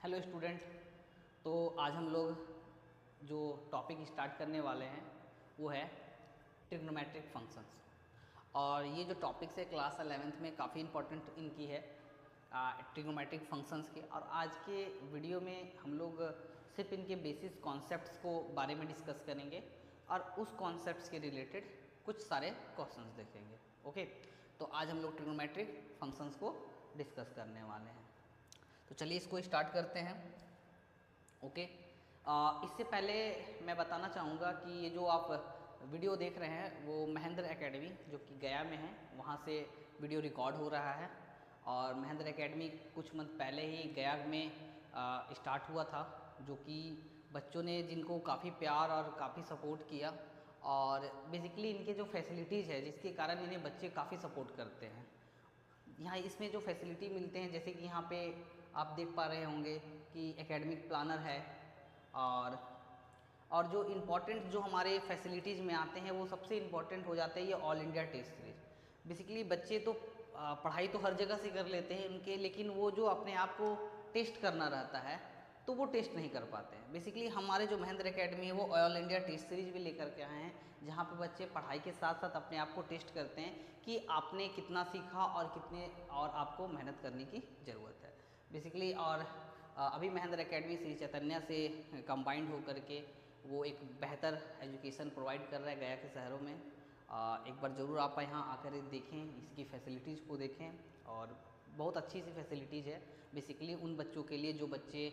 Hello student. तो आज हम लोग जो टॉपिक स्टार्ट करने वाले हैं वो है ट्रिग्नोमेट्रिक फंक्शंस। और ये जो टॉपिक्स है क्लास 11th में काफ़ी इंपॉर्टेंट इनकी है ट्रिग्नोमेट्रिक फंक्शंस के। और आज के वीडियो में हम लोग सिर्फ इनके बेसिस कॉन्सेप्ट्स को बारे में डिस्कस करेंगे और उस कॉन्सेप्ट्स के रिलेटेड कुछ सारे क्वेश्चंस देखेंगे। ओके, तो आज हम लोग ट्रिग्नोमेट्रिक फंक्शंस को डिस्कस करने वाले हैं। तो चलिए इसको स्टार्ट करते हैं। ओके, इससे पहले मैं बताना चाहूँगा कि ये जो आप वीडियो देख रहे हैं वो महेंद्र एकेडमी जो कि गया में है, वहाँ से वीडियो रिकॉर्ड हो रहा है। और महेंद्र एकेडमी कुछ मंथ पहले ही गया में स्टार्ट हुआ था, जो कि बच्चों ने जिनको काफ़ी प्यार और काफ़ी सपोर्ट किया। और बेसिकली इनके जो फैसिलिटीज़ है जिसके कारण इन्हें बच्चे काफ़ी सपोर्ट करते हैं। यहाँ इसमें जो फैसिलिटी मिलते हैं, जैसे कि यहाँ पे आप देख पा रहे होंगे कि एकेडमिक प्लानर है। और जो इम्पोर्टेंट जो हमारे फैसिलिटीज़ में आते हैं वो सबसे इम्पोर्टेंट हो जाता है ये all India test series. Basically बच्चे तो पढ़ाई तो हर जगह से कर लेते हैं उनके, लेकिन वो जो अपने आप को टेस्ट करना रहता है तो वो टेस्ट नहीं कर पाते हैं। बेसिकली हमारे जो महेंद्र एकेडमी है वो ऑल इंडिया टेस्ट सीरीज भी लेकर के आए हैं, जहाँ पे बच्चे पढ़ाई के साथ साथ अपने आप को टेस्ट करते हैं कि आपने कितना सीखा और कितने और आपको मेहनत करने की ज़रूरत है बेसिकली। और अभी महेंद्र एकेडमी श्री चैतन्य से कंबाइंड होकर के वो एक बेहतर एजुकेशन प्रोवाइड कर रहा है गया के शहरों में। एक बार ज़रूर आप यहाँ आकर देखें, इसकी फैसिलिटीज़ को देखें। और बहुत अच्छी सी फैसिलिटीज़ है बेसिकली उन बच्चों के लिए जो बच्चे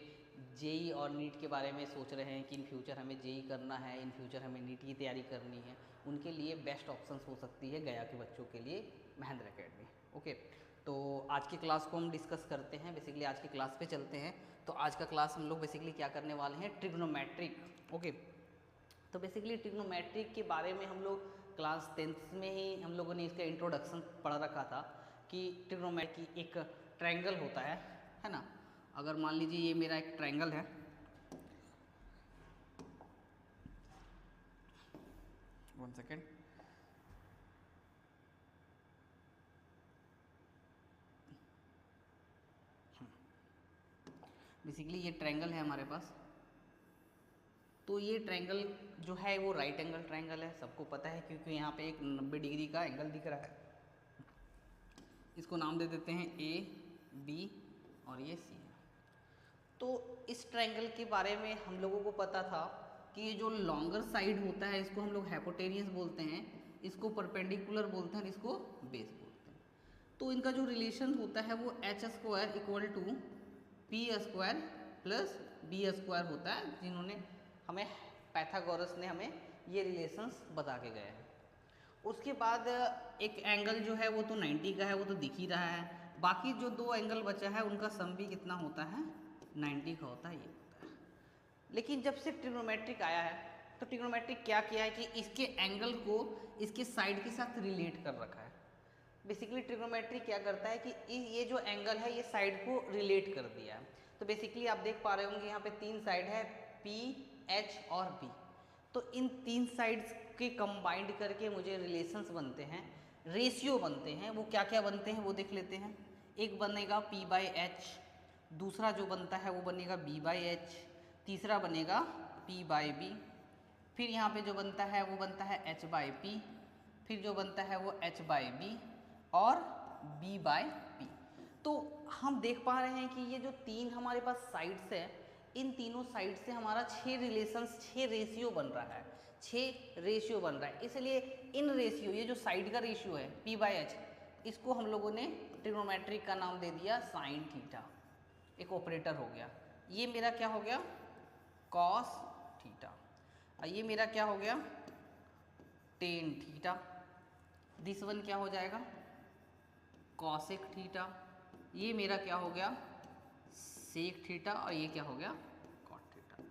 जेई और नीट के बारे में सोच रहे हैं कि इन फ्यूचर हमें जेई करना है, इन फ्यूचर हमें नीट की तैयारी करनी है। उनके लिए बेस्ट ऑप्शंस हो सकती है गया के बच्चों के लिए महेंद्र एकेडमी। ओके, तो आज की क्लास को हम डिस्कस करते हैं। बेसिकली आज की क्लास पे चलते हैं। तो आज का क्लास हम लोग बेसिकली क्या करने वाले हैं, ट्रिग्नोमेट्रिक। ओके, तो बेसिकली ट्रिग्नोमेट्रिक के बारे में हम लोग क्लास 10th में ही हम लोगों ने इसका इंट्रोडक्शन पढ़ रखा था कि ट्रिग्नोमेट्री की एक ट्रायंगल होता है ना। अगर मान लीजिए ये मेरा एक ट्रायंगल है, वन सेकेंड, बेसिकली ये ट्रायंगल है हमारे पास। तो ये ट्रायंगल जो है वो राइट एंगल ट्रायंगल है, सबको पता है क्योंकि यहाँ पे एक 90 डिग्री का एंगल दिख रहा है। इसको नाम दे देते हैं ए, बी और ये सी है। तो इस ट्रायंगल के बारे में हम लोगों को पता था कि ये जो लॉन्गर साइड होता है इसको हम लोग हाइपोटेनियस बोलते हैं, इसको परपेंडिकुलर बोलते हैं और इसको बेस बोलते हैं। तो इनका जो रिलेशन होता है वो H square equal to P square plus B square होता है, जिन्होंने हमें पाइथागोरस ने हमें ये रिलेशंस बता के गए हैं। उसके बाद एक एंगल जो है वो तो 90 का है, वो तो दिख ही रहा है। बाकी जो दो एंगल बचा है उनका सम भी कितना होता है, 90 का होता है, ये होता है। लेकिन जब से ट्रिग्नोमेट्रिक आया है तो ट्रिग्नोमेट्रिक क्या किया है कि इसके एंगल को इसके साइड के साथ रिलेट कर रखा है। बेसिकली ट्रिग्नोमेट्रिक क्या करता है कि ये जो एंगल है ये साइड को रिलेट कर दिया है। तो बेसिकली आप देख पा रहे होंगे यहाँ पे तीन साइड है, पी, एच और बी। तो इन तीन साइड्स के कंबाइंड करके मुझे रिलेशंस बनते हैं, रेशियो बनते हैं। वो क्या क्या बनते हैं वो देख लेते हैं। एक बनेगा P बाई एच, दूसरा जो बनता है वो बनेगा B बाई एच, तीसरा बनेगा P बाई बी, फिर यहाँ पे जो बनता है वो बनता है H बाई पी, फिर जो बनता है वो H बाई बी और B बाई पी। तो हम देख पा रहे हैं कि ये जो तीन हमारे पास साइड्स है, इन तीनों साइड से हमारा 6 रिलेशंस, 6 रेशियो बन रहा है, 6 रेशियो बन रहा है। इसलिए इन रेशियो, ये जो साइड का रेशियो है P बाई एच, इसको हम लोगों ने ट्रिग्नोमेट्रिक का नाम दे दिया साइन थीटा, एक ऑपरेटर हो गया। ये मेरा क्या हो गया, कॉस थीटा, और ये मेरा क्या हो गया, टेन थीटा। दिस वन क्या हो जाएगा, कॉसेक थीटा। ये मेरा क्या हो गया, सेक थीटा, और ये क्या हो गया, कॉट थीटा।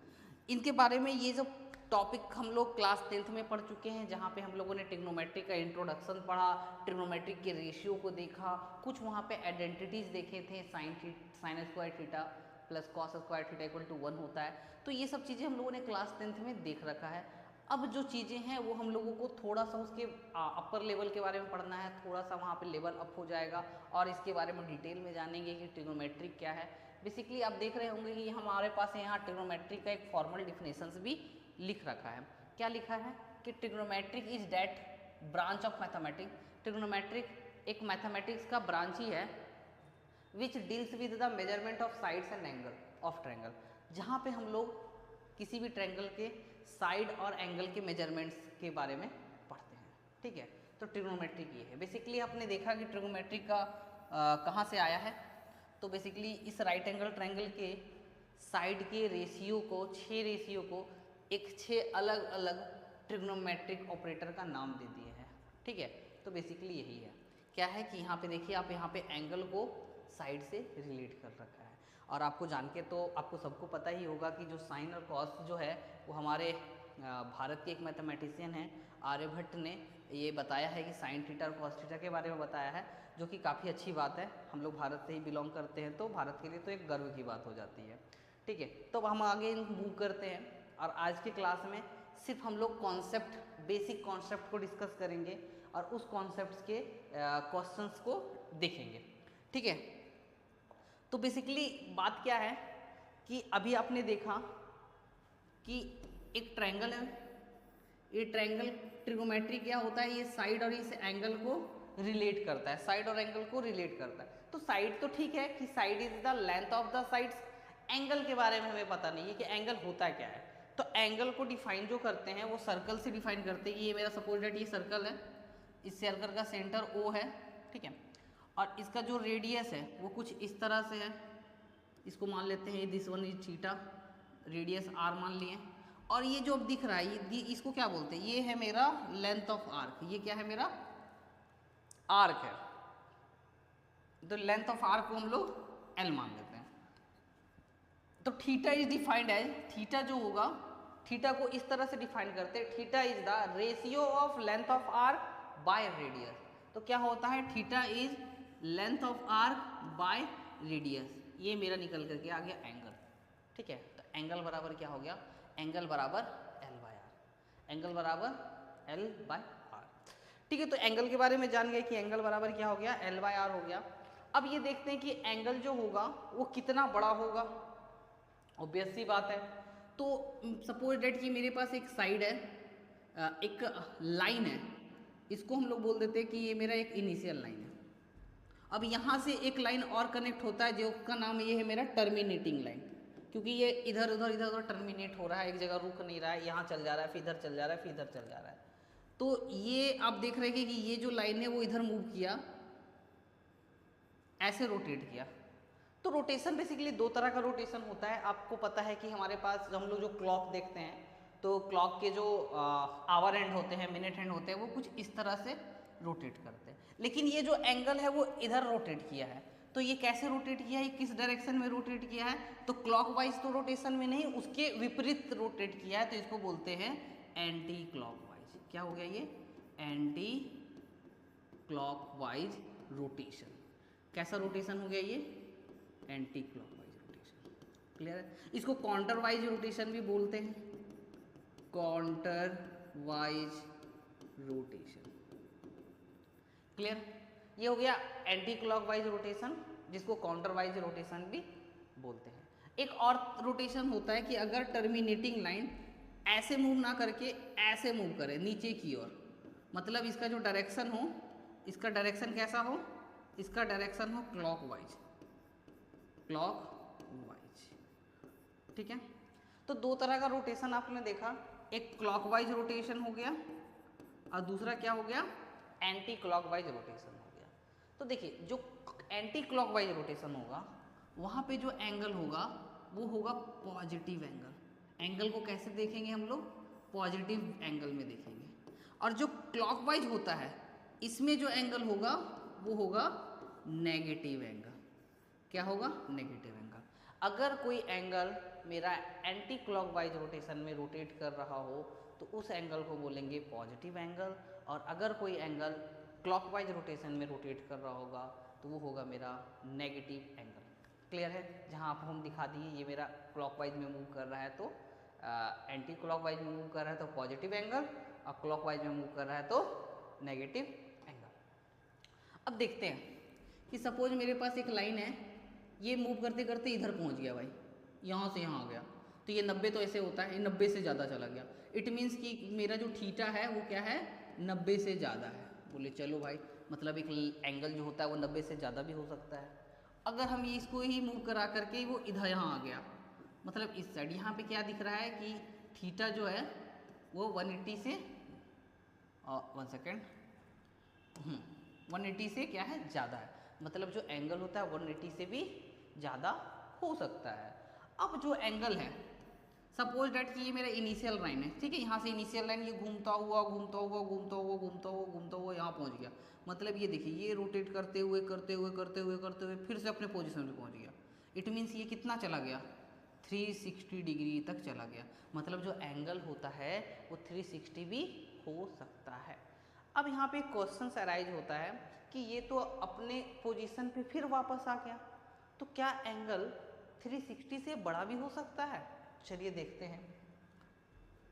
इनके बारे में ये जो टॉपिक हम लोग क्लास 10th में पढ़ चुके हैं, जहाँ पे हम लोगों ने ट्रिग्नोमेट्रिक का इंट्रोडक्शन पढ़ा, ट्रिग्नोमेट्रिक के रेशियो को देखा, कुछ वहाँ पे आइडेंटिटीज़ देखे थे, sine square theta plus cos square theta equal to 1 होता है। तो ये सब चीज़ें हम लोगों ने क्लास 10th में देख रखा है। अब जो चीज़ें हैं वो हम लोगों को थोड़ा सा उसके अपर लेवल के बारे में पढ़ना है, थोड़ा सा वहाँ पे लेवल अप हो जाएगा और इसके बारे में डिटेल में जानेंगे कि ट्रिग्नोमेट्रिक क्या है। बेसिकली आप देख रहे होंगे कि हमारे पास यहाँ ट्रिग्नोमेट्री का एक फॉर्मल डिफिनेशंस भी लिख रखा है। क्या लिखा है कि trigonometric is that branch of mathematics, trigonometric एक मैथमेटिक्स का ब्रांच ही है which deals with the measurement of sides and angle of triangle, जहाँ पे हम लोग किसी भी ट्रायंगल के साइड और एंगल के मेजरमेंट्स के बारे में पढ़ते हैं। ठीक है, तो ट्रिग्नोमेट्रिक ये है। बेसिकली आपने देखा कि ट्रिग्नोमेट्रिक का कहाँ से आया है, तो बेसिकली इस राइट एंगल ट्रायंगल के साइड के रेशियो को 6 रेशियो को एक 6 अलग अलग ट्रिग्नोमेट्रिक ऑपरेटर का नाम दे दिए हैं। ठीक है, तो बेसिकली यही है। क्या है कि यहाँ पे देखिए आप यहाँ पे एंगल को साइड से रिलेट कर रखा है, और आपको जान के तो आपको सबको पता ही होगा कि जो साइन और कॉस जो है वो हमारे भारत के एक मैथमेटिशियन हैं आर्यभट्ट ने ये बताया है कि साइन थीटा और कॉस थीटा के बारे में बताया है, जो कि काफ़ी अच्छी बात है। हम लोग भारत से ही बिलोंग करते हैं तो भारत के लिए तो एक गर्व की बात हो जाती है। ठीक है, तो अब हम आगे मूव करते हैं, और आज के क्लास में सिर्फ हम लोग कॉन्सेप्ट, बेसिक कॉन्सेप्ट को डिस्कस करेंगे और उस कॉन्सेप्ट्स के क्वेश्चंस को देखेंगे। ठीक है, तो बेसिकली बात क्या है कि अभी आपने देखा कि एक ट्रायंगल है, ये ट्रायंगल ट्रिग्नोमेट्री क्या होता है, ये साइड और इस एंगल को रिलेट करता है, साइड और एंगल को रिलेट करता है। तो साइड तो ठीक है कि side is the length of the sides, angle के बारे में हमें पता नहीं है कि एंगल होता क्या है। तो एंगल को डिफाइन जो करते हैं वो सर्कल से डिफाइन करते हैं कि ये मेरा सपोज दैट ये सर्कल है, इस सर्कल का सेंटर O है। ठीक है, और इसका जो रेडियस है वो कुछ इस तरह से है, इसको मान लेते हैं this one is theta, radius r मान लिए, और ये जो अब दिख रहा है ये इसको क्या बोलते हैं, ये है मेरा लेंथ ऑफ आर्क, ये क्या है मेरा आर्क है। तो लेंथ ऑफ आर्क को हम लोग L मान लेते हैं। तो theta is defined as, theta जो होगा, थीटा को इस तरह से डिफाइन करते हैं, theta is the ratio of length of arc by radius. तो क्या होता है, theta is length of arc by radius, ये मेरा निकल करके आ गया एंगल। ठीक है, तो एंगल बराबर क्या हो गया, एंगल बराबर L/R, एंगल बराबर L/R। ठीक है, तो एंगल के बारे में जान गए कि एंगल बराबर क्या हो गया, L/R हो गया। अब ये देखते हैं कि एंगल जो होगा वो कितना बड़ा होगा। ऑब्वियस सी बात है, तो सपोज डेट कि मेरे पास एक साइड है, एक लाइन है, इसको हम लोग बोल देते हैं कि ये मेरा एक इनिशियल लाइन है। अब यहाँ से एक लाइन और कनेक्ट होता है जो का नाम ये है मेरा टर्मिनेटिंग लाइन, क्योंकि ये इधर उधर टर्मिनेट हो रहा है, एक जगह रुक नहीं रहा है, यहाँ चल जा रहा है, फिर इधर चल जा रहा है, फिर इधर चल जा रहा है। तो ये आप देख रहे हैं कि ये जो लाइन है वो इधर मूव किया, ऐसे रोटेट किया। तो रोटेशन बेसिकली दो तरह का रोटेशन होता है। आपको पता है कि हमारे पास हम लोग जो क्लॉक देखते हैं तो क्लॉक के जो आवर एंड होते हैं, मिनट एंड होते हैं, वो कुछ इस तरह से रोटेट करते हैं। लेकिन ये जो एंगल है वो इधर रोटेट किया है, तो ये कैसे रोटेट किया है, ये किस डायरेक्शन में रोटेट किया है, तो क्लॉकवाइज तो रोटेशन में नहीं, उसके विपरीत रोटेट किया है, तो इसको बोलते हैं एंटी क्लॉकवाइज। क्या हो गया ये, एंटी क्लॉकवाइज रोटेशन। कैसा रोटेशन हो गया ये, एंटी क्लॉकवाइज रोटेशन। क्लियर है, इसको काउंटरवाइज रोटेशन भी बोलते हैं, काउंटरवाइज रोटेशन। क्लियर, ये हो गया एंटी क्लॉकवाइज रोटेशन, जिसको काउंटरवाइज रोटेशन भी बोलते हैं। एक और रोटेशन होता है कि अगर टर्मिनेटिंग लाइन ऐसे मूव ना करके ऐसे मूव करे नीचे की ओर, मतलब इसका जो डायरेक्शन हो, इसका डायरेक्शन कैसा हो, इसका डायरेक्शन हो क्लॉकवाइज, क्लॉकवाइज। ठीक है, तो दो तरह का रोटेशन आपने देखा, एक क्लॉकवाइज रोटेशन हो गया और दूसरा क्या हो गया, एंटी क्लॉकवाइज रोटेशन हो गया। तो देखिए जो एंटी क्लॉकवाइज रोटेशन होगा वहाँ पे जो एंगल होगा वो होगा पॉजिटिव एंगल। एंगल को कैसे देखेंगे हम लोग, पॉजिटिव एंगल में देखेंगे। और जो क्लॉकवाइज होता है इसमें जो एंगल होगा वो होगा नेगेटिव एंगल। क्या होगा, नेगेटिव एंगल। अगर कोई एंगल मेरा एंटी क्लॉकवाइज रोटेशन में रोटेट कर रहा हो तो उस एंगल को बोलेंगे पॉजिटिव एंगल, और अगर कोई एंगल क्लॉकवाइज रोटेशन में रोटेट कर रहा होगा तो वो होगा मेरा नेगेटिव एंगल। क्लियर है, जहाँ आप हम दिखा दिए ये मेरा क्लॉकवाइज में मूव कर रहा है तो एंटी क्लॉकवाइज में मूव कर रहा है तो पॉजिटिव एंगल, और क्लॉकवाइज में मूव कर रहा है तो नेगेटिव एंगल। अब देखते हैं कि सपोज मेरे पास एक लाइन है, ये मूव करते करते इधर पहुंच गया भाई, यहाँ से यहाँ आ गया, तो ये 90 तो ऐसे होता है, ये 90 से ज़्यादा चला गया। इट मीन्स कि मेरा जो थीटा है वो क्या है, 90 से ज़्यादा है। बोले चलो भाई, मतलब एक एंगल जो होता है वो 90 से ज़्यादा भी हो सकता है। अगर हम ये इसको ही मूव करा करके वो इधर यहाँ आ गया, मतलब इस साइड, यहाँ पे क्या दिख रहा है कि थीटा जो है वो 180 से 1 सेकेंड 180 से क्या है, ज़्यादा है। मतलब जो एंगल होता है 180 से भी ज़्यादा हो सकता है। अब जो एंगल है, सपोज डैट कि ये मेरा इनिशियल लाइन है, ठीक है, यहाँ से इनिशियल लाइन ये घूमता हुआ घूमता हुआ घूमता हुआ घूमता हुआ घूमता हुआ यहाँ पहुँच गया। मतलब ये देखिए, ये रोटेट करते हुए करते हुए करते हुए करते हुए फिर से अपने पोजीशन पे पहुँच गया। इट मीन्स ये कितना चला गया, 360 डिग्री तक चला गया। मतलब जो एंगल होता है वो 360 भी हो सकता है। अब यहाँ पे क्वेश्चन अराइज होता है कि ये तो अपने पोजीशन पे फिर वापस आ गया, तो क्या एंगल 360 से बड़ा भी हो सकता है? चलिए देखते हैं।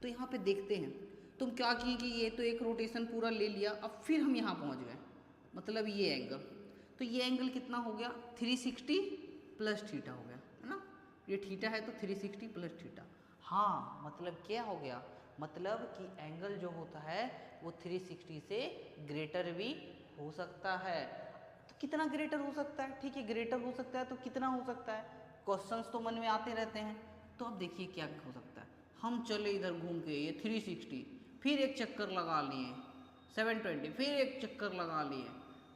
तो यहाँ पे देखते हैं, तुम क्या किए कि ये तो एक रोटेशन पूरा ले लिया, अब फिर हम यहाँ पहुँच गए, मतलब ये एंगल, तो ये एंगल कितना हो गया, 360 प्लस थीटा हो गया, है ना। ये थीटा है तो 360 प्लस थीटा। हाँ, मतलब क्या हो गया, मतलब कि एंगल जो होता है वो 360 से ग्रेटर भी हो सकता है। तो कितना ग्रेटर हो सकता है, ठीक है, ग्रेटर हो सकता है तो कितना हो सकता है, क्वेश्चंस तो मन में आते रहते हैं। तो अब देखिए क्या हो सकता है, हम चले इधर घूम के ये 360, फिर एक चक्कर लगा लिए 720, फिर एक चक्कर लगा लिए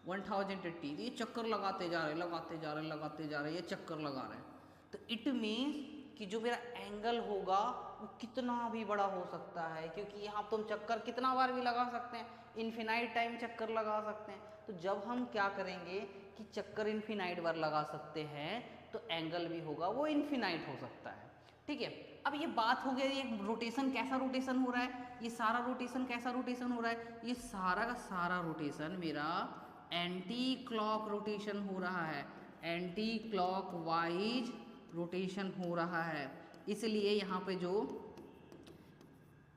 1080, ये चक्कर लगाते जा रहे लगाते जा रहे लगाते जा रहे, ये चक्कर लगा रहे हैं। तो इट मीन्स कि जो मेरा एंगल होगा वो कितना भी बड़ा हो सकता है, क्योंकि यहाँ तुम चक्कर कितना बार भी लगा सकते हैं, इन्फिनाइट टाइम चक्कर लगा सकते हैं। तो जब हम क्या करेंगे कि चक्कर इन्फिनाइट बार लगा सकते हैं तो एंगल भी होगा वो इन्फिनाइट हो सकता है, ठीक है। अब ये बात हो गई, ये रोटेशन कैसा रोटेशन हो रहा है, ये सारा रोटेशन कैसा रोटेशन हो रहा है, ये सारा का सारा रोटेशन मेरा एंटी क्लॉक रोटेशन हो रहा है, एंटी क्लॉक वाइज रोटेशन हो रहा है। इसलिए यहाँ पे जो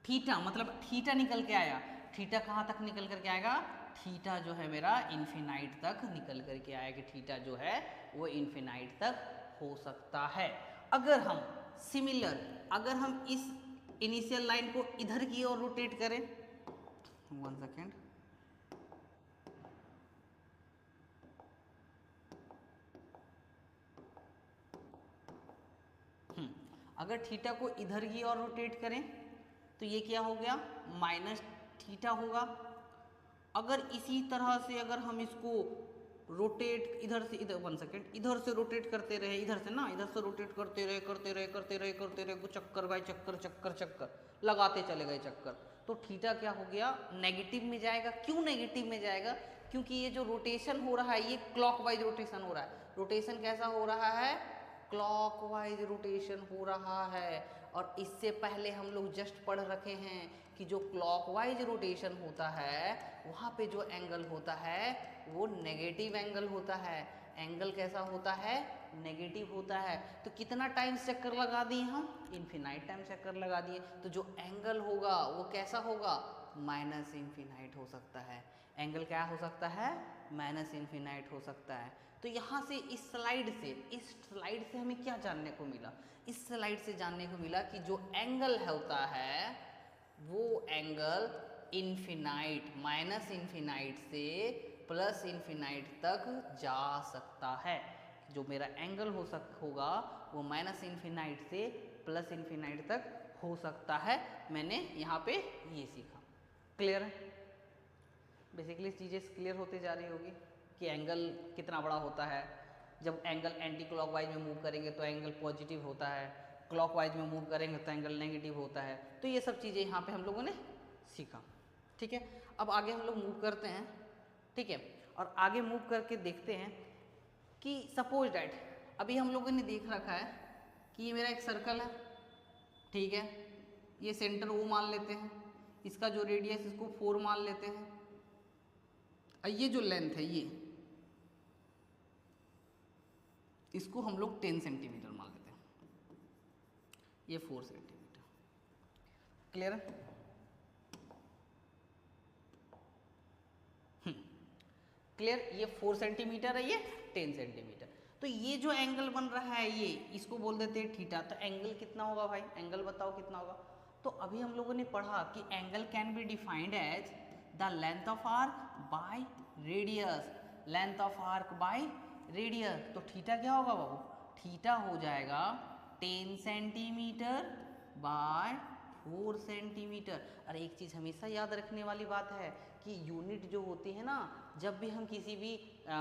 थीटा, मतलब थीटा निकल के आया, थीटा कहाँ तक निकल करके आएगा, थीटा जो है मेरा इन्फिनाइट तक निकल करके आएगा, थीटा जो है वो इन्फिनाइट तक हो सकता है। अगर हम सिमिलर, अगर हम इस इनिशियल लाइन को इधर की ओर रोटेट करें, 1 सेकेंड, अगर थीटा को इधर की ओर रोटेट करें तो ये क्या हो गया, माइनस थीटा होगा। अगर इसी तरह से अगर हम इसको रोटेट इधर से इधर, 1 सेकेंड, इधर से रोटेट करते रहे, इधर से ना, इधर से रोटेट करते रहे करते रहे करते रहे करते रहे, चक्कर बाय चक्कर चक्कर चक्कर लगाते चले गए चक्कर, तो थीटा क्या हो गया, नेगेटिव में जाएगा। क्यों नेगेटिव में जाएगा, क्योंकि ये जो रोटेशन हो रहा है ये क्लॉकवाइज रोटेशन हो रहा है। रोटेशन कैसा हो रहा है, क्लॉकवाइज रोटेशन हो रहा है। और इससे पहले हम लोग जस्ट पढ़ रखे हैं कि जो क्लॉकवाइज रोटेशन होता है वहाँ पे जो एंगल होता है वो नेगेटिव एंगल होता है। एंगल कैसा होता है, नेगेटिव होता है। तो कितना टाइम चक्कर लगा दिए हम, इन्फिनाइट टाइम चक्कर लगा दिए, तो जो एंगल होगा वो कैसा होगा, माइनस इन्फिनाइट हो सकता है। एंगल क्या हो सकता है, माइनस इन्फिनाइट हो सकता है। तो यहाँ से इस स्लाइड से हमें क्या जानने को मिला, इस स्लाइड से जानने को मिला कि जो एंगल होता है वो एंगल इन्फिनाइट, माइनस इन्फिनाइट से प्लस इन्फिनाइट तक जा सकता है। जो मेरा एंगल होगा वो माइनस इन्फिनाइट से प्लस इन्फिनाइट तक हो सकता है। मैंने यहाँ पे ये सीखा। क्लियर है, बेसिकली चीज़ें क्लियर होते जा रही होगी कि एंगल कितना बड़ा होता है। जब एंगल एंटी क्लॉकवाइज में मूव करेंगे तो एंगल पॉजिटिव होता है, क्लॉकवाइज में मूव करेंगे तो एंगल नेगेटिव होता है। तो ये सब चीज़ें यहाँ पे हम लोगों ने सीखा, ठीक है। अब आगे हम लोग मूव करते हैं, ठीक है, और आगे मूव करके देखते हैं कि सपोज डैट अभी हम लोगों ने देख रखा है कि ये मेरा एक सर्कल है, ठीक है, ये सेंटर O मान लेते हैं, इसका जो रेडियस इसको 4 मान लेते हैं, और ये जो लेंथ है ये इसको हम लोग 10 सेंटीमीटर मान लेते हैं, ये 4 सेंटीमीटर। क्लियर है, क्लियर, ये 4 सेंटीमीटर है, ये 10 सेंटीमीटर। तो ये जो एंगल बन रहा है ये इसको बोल देते हैं थीटा। तो एंगल कितना होगा भाई, एंगल बताओ कितना होगा। तो अभी हम लोगों ने पढ़ा कि angle can be defined as the length of arc by radius, length of arc by radius. तो थीटा क्या होगा बाबू, थीटा हो जाएगा 10 सेंटीमीटर बाय 4 सेंटीमीटर। और एक चीज़ हमेशा याद रखने वाली बात है कि यूनिट जो होती है ना, जब भी हम किसी भी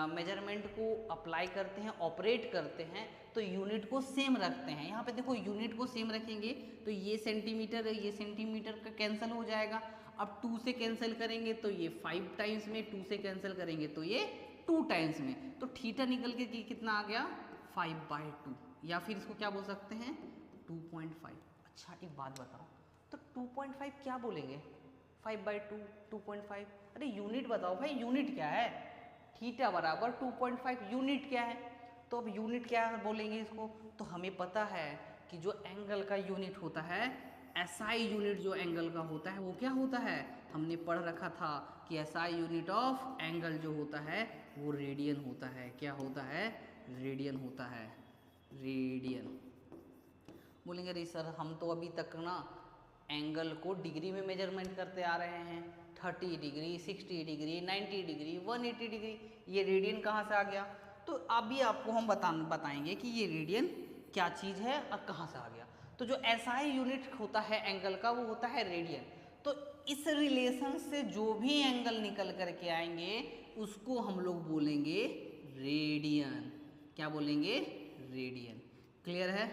मेजरमेंट को अप्लाई करते हैं, ऑपरेट करते हैं, तो यूनिट को सेम रखते हैं। यहाँ पे देखो यूनिट को सेम रखेंगे तो ये सेंटीमीटर है, ये सेंटीमीटर का कैंसिल हो जाएगा। अब 2 से कैंसिल करेंगे तो ये 5 टाइम्स में, 2 से कैंसिल करेंगे तो ये 2 टाइम्स में। तो थीटा निकल के कितना आ गया 5/2, या फिर इसको क्या बोल सकते हैं 2.5। अच्छा एक बात बताओ, तो 2.5 क्या बोलेंगे, 5/2, 2.5? अरे यूनिट बताओ भाई, यूनिट क्या है, थीटा बराबर 2.5, यूनिट क्या है? तो अब यूनिट क्या बोलेंगे इसको, तो हमें पता है कि जो एंगल का यूनिट होता है, एसआई यूनिट जो एंगल का होता है वो क्या होता है, हमने पढ़ रखा था कि एसआई यूनिट ऑफ एंगल जो होता है वो रेडियन होता है। क्या होता है, रेडियन होता है, रेडियन। बोलेंगे अरे सर हम तो अभी तक ना एंगल को डिग्री में मेजरमेंट करते आ रहे हैं, 30 डिग्री, 60 डिग्री, 90 डिग्री, 180 डिग्री, ये रेडियन कहाँ से आ गया? तो अभी आपको हम बताएंगे कि ये रेडियन क्या चीज़ है और कहाँ से आ गया। तो जो एसआई यूनिट होता है एंगल का वो होता है रेडियन। तो इस रिलेशन से जो भी एंगल निकल करके आएंगे उसको हम लोग बोलेंगे रेडियन। क्या बोलेंगे, रेडियन। क्लियर है?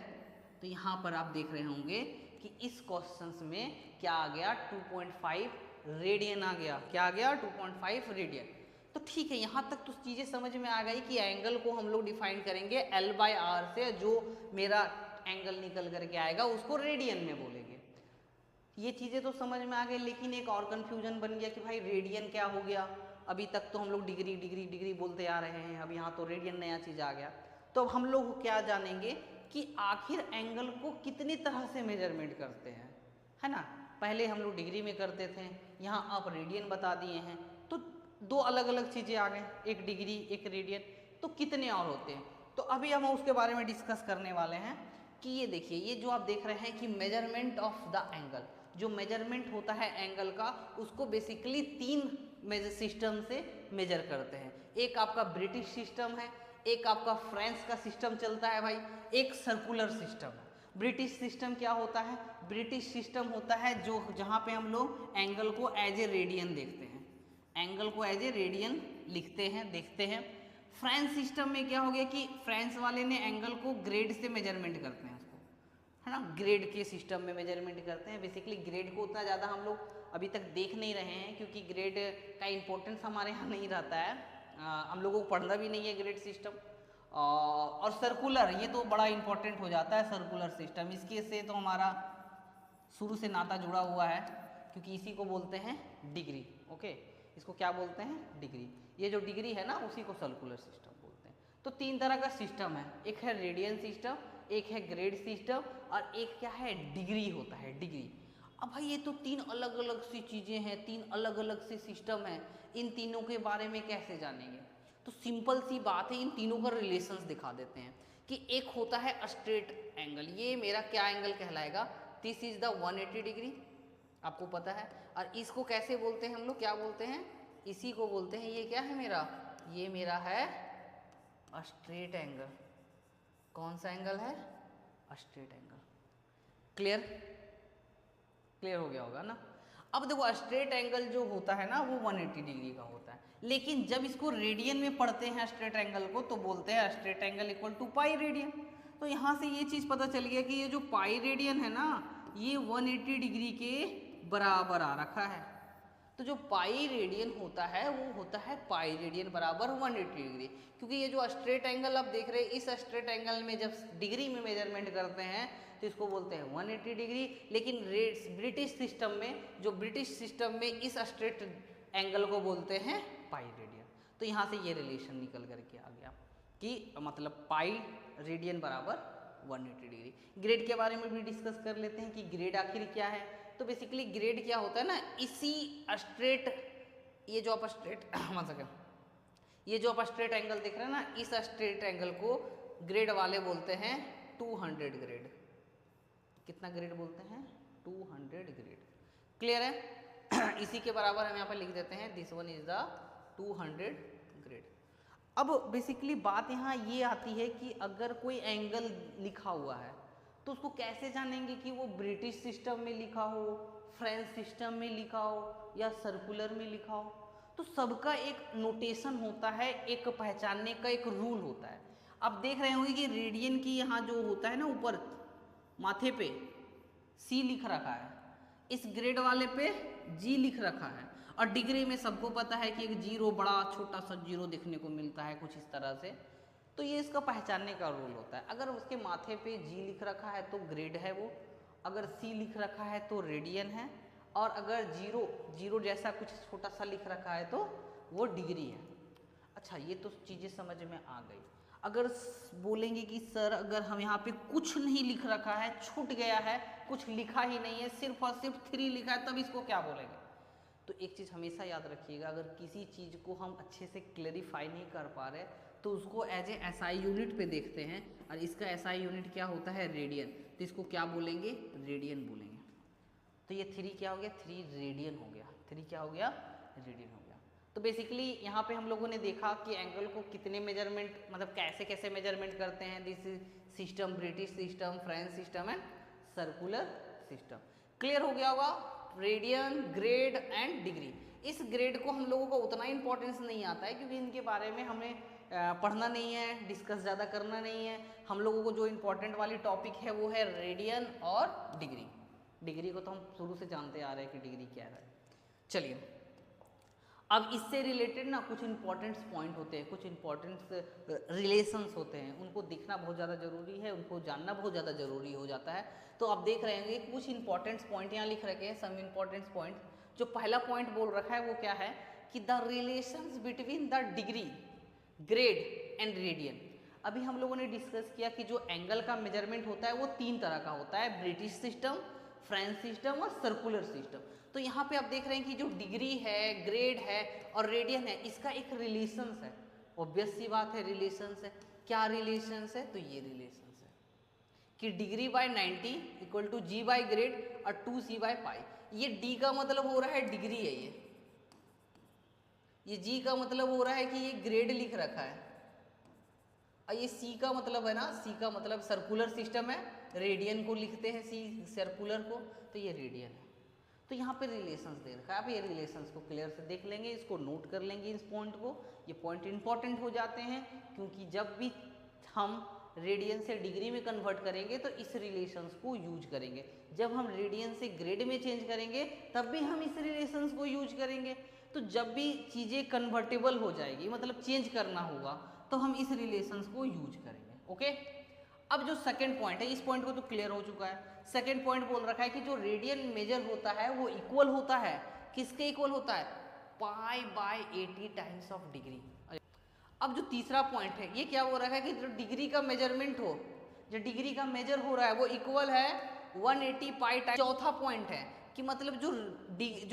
तो यहाँ पर आप देख रहे होंगे कि इस क्वेश्चंस में क्या आ गया, 2.5 रेडियन आ गया। क्या आ गया, 2.5 रेडियन। तो ठीक है, यहाँ तक तो चीज़ें समझ में आ गई कि एंगल को हम लोग डिफाइन करेंगे L/R से, जो मेरा एंगल निकल करके आएगा उसको रेडियन में बोलेंगे। ये चीज़ें तो समझ में आ गई, लेकिन एक और कन्फ्यूजन बन गया कि भाई रेडियन क्या हो गया। अभी तक तो हम लोग डिग्री डिग्री डिग्री बोलते आ रहे हैं, अब यहाँ तो रेडियन नया चीज़ आ गया। तो अब हम लोग क्या जानेंगे कि आखिर एंगल को कितनी तरह से मेजरमेंट करते हैं, है ना। पहले हम लोग डिग्री में करते थे, यहाँ आप रेडियन बता दिए हैं, तो दो अलग अलग चीज़ें आ गए, एक डिग्री एक रेडियन। तो कितने और होते हैं, तो अभी हम उसके बारे में डिस्कस करने वाले हैं कि ये देखिए, ये जो आप देख रहे हैं कि मेजरमेंट ऑफ द एंगल, जो मेजरमेंट होता है एंगल का उसको बेसिकली 3 मेजर सिस्टम से मेजर करते हैं। एक आपका ब्रिटिश सिस्टम है, एक आपका फ्रांस का सिस्टम चलता है भाई, एक सर्कुलर सिस्टम है। ब्रिटिश सिस्टम क्या होता है, ब्रिटिश सिस्टम होता है जो जहाँ पे हम लोग एंगल को एज ए रेडियन देखते हैं, एंगल को एज ए रेडियन लिखते हैं, देखते हैं। फ्रांस सिस्टम में क्या हो गया कि फ्रांस वाले ने एंगल को ग्रेड से मेजरमेंट करते हैं उसको, है ना, ग्रेड के सिस्टम में मेजरमेंट करते हैं। बेसिकली ग्रेड को उतना ज़्यादा हम लोग अभी तक देख नहीं रहे हैं क्योंकि ग्रेड का इम्पोर्टेंस हमारे यहाँ नहीं रहता है, हम लोगों को पढ़ना भी नहीं है ग्रेड सिस्टम। और सर्कुलर, ये तो बड़ा इंपॉर्टेंट हो जाता है सर्कुलर सिस्टम, इसके से तो हमारा शुरू से नाता जुड़ा हुआ है क्योंकि इसी को बोलते हैं डिग्री। ओके, इसको क्या बोलते हैं, डिग्री। ये जो डिग्री है ना उसी को सर्कुलर सिस्टम बोलते हैं। तो 3 तरह का सिस्टम है, एक है रेडियन सिस्टम, एक है ग्रेड सिस्टम और एक क्या है, डिग्री होता है, डिग्री। अब भाई ये तो 3 अलग अलग सी चीज़ें हैं, 3 अलग अलग से सिस्टम हैं, इन तीनों के बारे में कैसे जानेंगे? तो सिंपल सी बात है, इन तीनों का रिलेशंस दिखा देते हैं कि एक होता है स्ट्रेट एंगल, ये मेरा क्या एंगल कहलाएगा, दिस इज द 180 डिग्री, आपको पता है। और इसको कैसे बोलते हैं हम लोग, क्या बोलते हैं, इसी को बोलते हैं, ये क्या है मेरा, ये मेरा है स्ट्रेट एंगल। कौन सा एंगल है, स्ट्रेट एंगल। क्लियर, क्लियर हो गया होगा ना। अब देखो स्ट्रेट एंगल जो होता है ना वो 180 डिग्री का होता है, लेकिन जब इसको रेडियन में पढ़ते हैं स्ट्रेट एंगल को तो बोलते हैं straight angle equal to pi radian. तो यहाँ से ये चीज़ पता चल गया कि ये जो पाई रेडियन है ना ये 180 डिग्री के बराबर आ रखा है। तो जो पाई रेडियन होता है वो होता है पाई रेडियन बराबर 180 डिग्री, क्योंकि ये जो स्ट्रेट एंगल आप देख रहे हैं इस स्ट्रेट एंगल में जब डिग्री में मेजरमेंट करते हैं तो इसको बोलते हैं 180 डिग्री। लेकिन ब्रिटिश सिस्टम में, जो ब्रिटिश सिस्टम में इस स्ट्रेट एंगल को बोलते हैं पाई रेडियन। तो यहाँ से ये रिलेशन निकल करके आ गया कि मतलब पाई रेडियन बराबर 180 डिग्री। ग्रेड के बारे में भी डिस्कस कर लेते हैं कि ग्रेड आखिर क्या है। तो बेसिकली ग्रेड क्या होता है ना, इसी स्ट्रेट, ये जो आप स्ट्रेट मान सके, ये जो आप स्ट्रेट एंगल देख रहे हैं ना, इस स्ट्रेट एंगल को ग्रेड वाले बोलते हैं 200 ग्रेड। कितना ग्रेड बोलते हैं? 200 ग्रेड। क्लियर है? इसी के बराबर हम यहाँ पर लिख देते हैं this one is the 200 grade. अब बेसिकली बात यहाँ ये आती है कि अगर कोई एंगल लिखा हुआ है तो उसको कैसे जानेंगे कि वो ब्रिटिश सिस्टम में लिखा हो, फ्रेंच सिस्टम में लिखा हो या सर्कुलर में लिखा हो? तो सबका एक नोटेशन होता है, एक पहचानने का एक रूल होता है। आप देख रहे होंगे कि रेडियन की यहाँ जो होता है ना, ऊपर माथे पे सी लिख रखा है, इस ग्रेड वाले पे जी लिख रखा है, और डिग्री में सबको पता है कि एक जीरो, बड़ा छोटा सा जीरो देखने को मिलता है कुछ इस तरह से। तो ये इसका पहचानने का रूल होता है। अगर उसके माथे पे जी लिख रखा है तो ग्रेड है वो, अगर सी लिख रखा है तो रेडियन है, और अगर जीरो जैसा कुछ छोटा सा लिख रखा है तो वो डिग्री है। अच्छा, ये तो चीज़ें समझ में आ गई। अगर बोलेंगे कि सर अगर हम यहाँ पे कुछ नहीं लिख रखा है, छूट गया है, कुछ लिखा ही नहीं है, सिर्फ और सिर्फ 3 लिखा है, तब इसको क्या बोलेंगे? तो एक चीज़ हमेशा याद रखिएगा, अगर किसी चीज़ को हम अच्छे से क्लेरिफाई नहीं कर पा रहे तो उसको एज ए एसआई यूनिट पे देखते हैं, और इसका एसआई यूनिट क्या होता है? रेडियन। तो इसको क्या बोलेंगे? रेडियन बोलेंगे। तो ये 3 क्या हो गया? 3 रेडियन हो गया। 3 क्या हो गया? रेडियन हो गया। तो बेसिकली यहाँ पे हम लोगों ने देखा कि एंगल को कितने मेजरमेंट, मतलब कैसे कैसे मेजरमेंट करते हैं। This system, British system, French system and circular system. Clear हो गया होगा? Radian, grade and degree. इस ग्रेड को हम लोगों को उतना इंपॉर्टेंस नहीं आता है क्योंकि इनके बारे में हमें पढ़ना नहीं है, डिस्कस ज़्यादा करना नहीं है। हम लोगों को जो इंपॉर्टेंट वाली टॉपिक है वो है रेडियन और डिग्री। डिग्री को तो हम शुरू से जानते आ रहे हैं कि डिग्री क्या है। चलिए, अब इससे रिलेटेड ना कुछ इंपॉर्टेंट पॉइंट होते हैं, कुछ इंपॉर्टेंट रिलेशंस होते हैं, उनको देखना बहुत ज़्यादा ज़रूरी है, उनको जानना बहुत ज़्यादा ज़रूरी हो जाता है। तो आप देख रहे होंगे कुछ इंपॉर्टेंट पॉइंट यहाँ लिख रखे हैं, सम इंपॉर्टेंट पॉइंट। जो पहला पॉइंट बोल रखा है वो क्या है कि the relations between the degree, grade and radian. अभी हम लोगों ने डिस्कस किया कि जो एंगल का मेजरमेंट होता है वो 3 तरह का होता है, ब्रिटिश सिस्टम, फ्रेंच सिस्टम और सर्कुलर सिस्टम। तो यहाँ पे आप देख रहे हैं कि जो डिग्री है, ग्रेड है और रेडियन है, इसका एक रिलेशंस है। ऑब्वियस सी बात है, रिलेशंस है। क्या रिलेशंस है? तो ये रिलेशंस है कि degree by 90 equal to G by grade और 2c बाय पाई। ये डी का मतलब हो रहा है डिग्री है, ये जी का मतलब हो रहा है कि ये ग्रेड लिख रखा है, और ये सी का मतलब है ना, सी का मतलब सर्कुलर सिस्टम है, रेडियन को लिखते हैं सी, सर्कुलर को, तो ये रेडियन है। तो यहाँ पे रिलेशंस दे रखा है। आप ये रिलेशंस को क्लियर से देख लेंगे, इसको नोट कर लेंगे, इस पॉइंट को। ये पॉइंट इंपॉर्टेंट हो जाते हैं क्योंकि जब भी हम रेडियन से डिग्री में कन्वर्ट करेंगे तो इस रिलेशंस को यूज करेंगे। जब हम रेडियन से ग्रेड में चेंज करेंगे तब भी हम इस रिलेशंस को यूज करेंगे। तो जब भी चीज़ें कन्वर्टेबल हो जाएगी, मतलब चेंज करना होगा, तो हम इस रिलेशंस को यूज करेंगे। ओके, अब जो सेकंड पॉइंट है, इस पॉइंट को तो क्लियर हो चुका है। सेकंड पॉइंट बोल रखा है कि जो रेडियन मेजर होता है वो इक्वल होता है, किसके इक्वल होता है? Pi by 80 times of degree. अब जो तीसरा पॉइंट है ये क्या हो रहा है कि जो डिग्री का मेजरमेंट हो, जो डिग्री का मेजर हो रहा है वो इक्वल है 180 पाई टाइम। चौथा पॉइंट है कि मतलब जो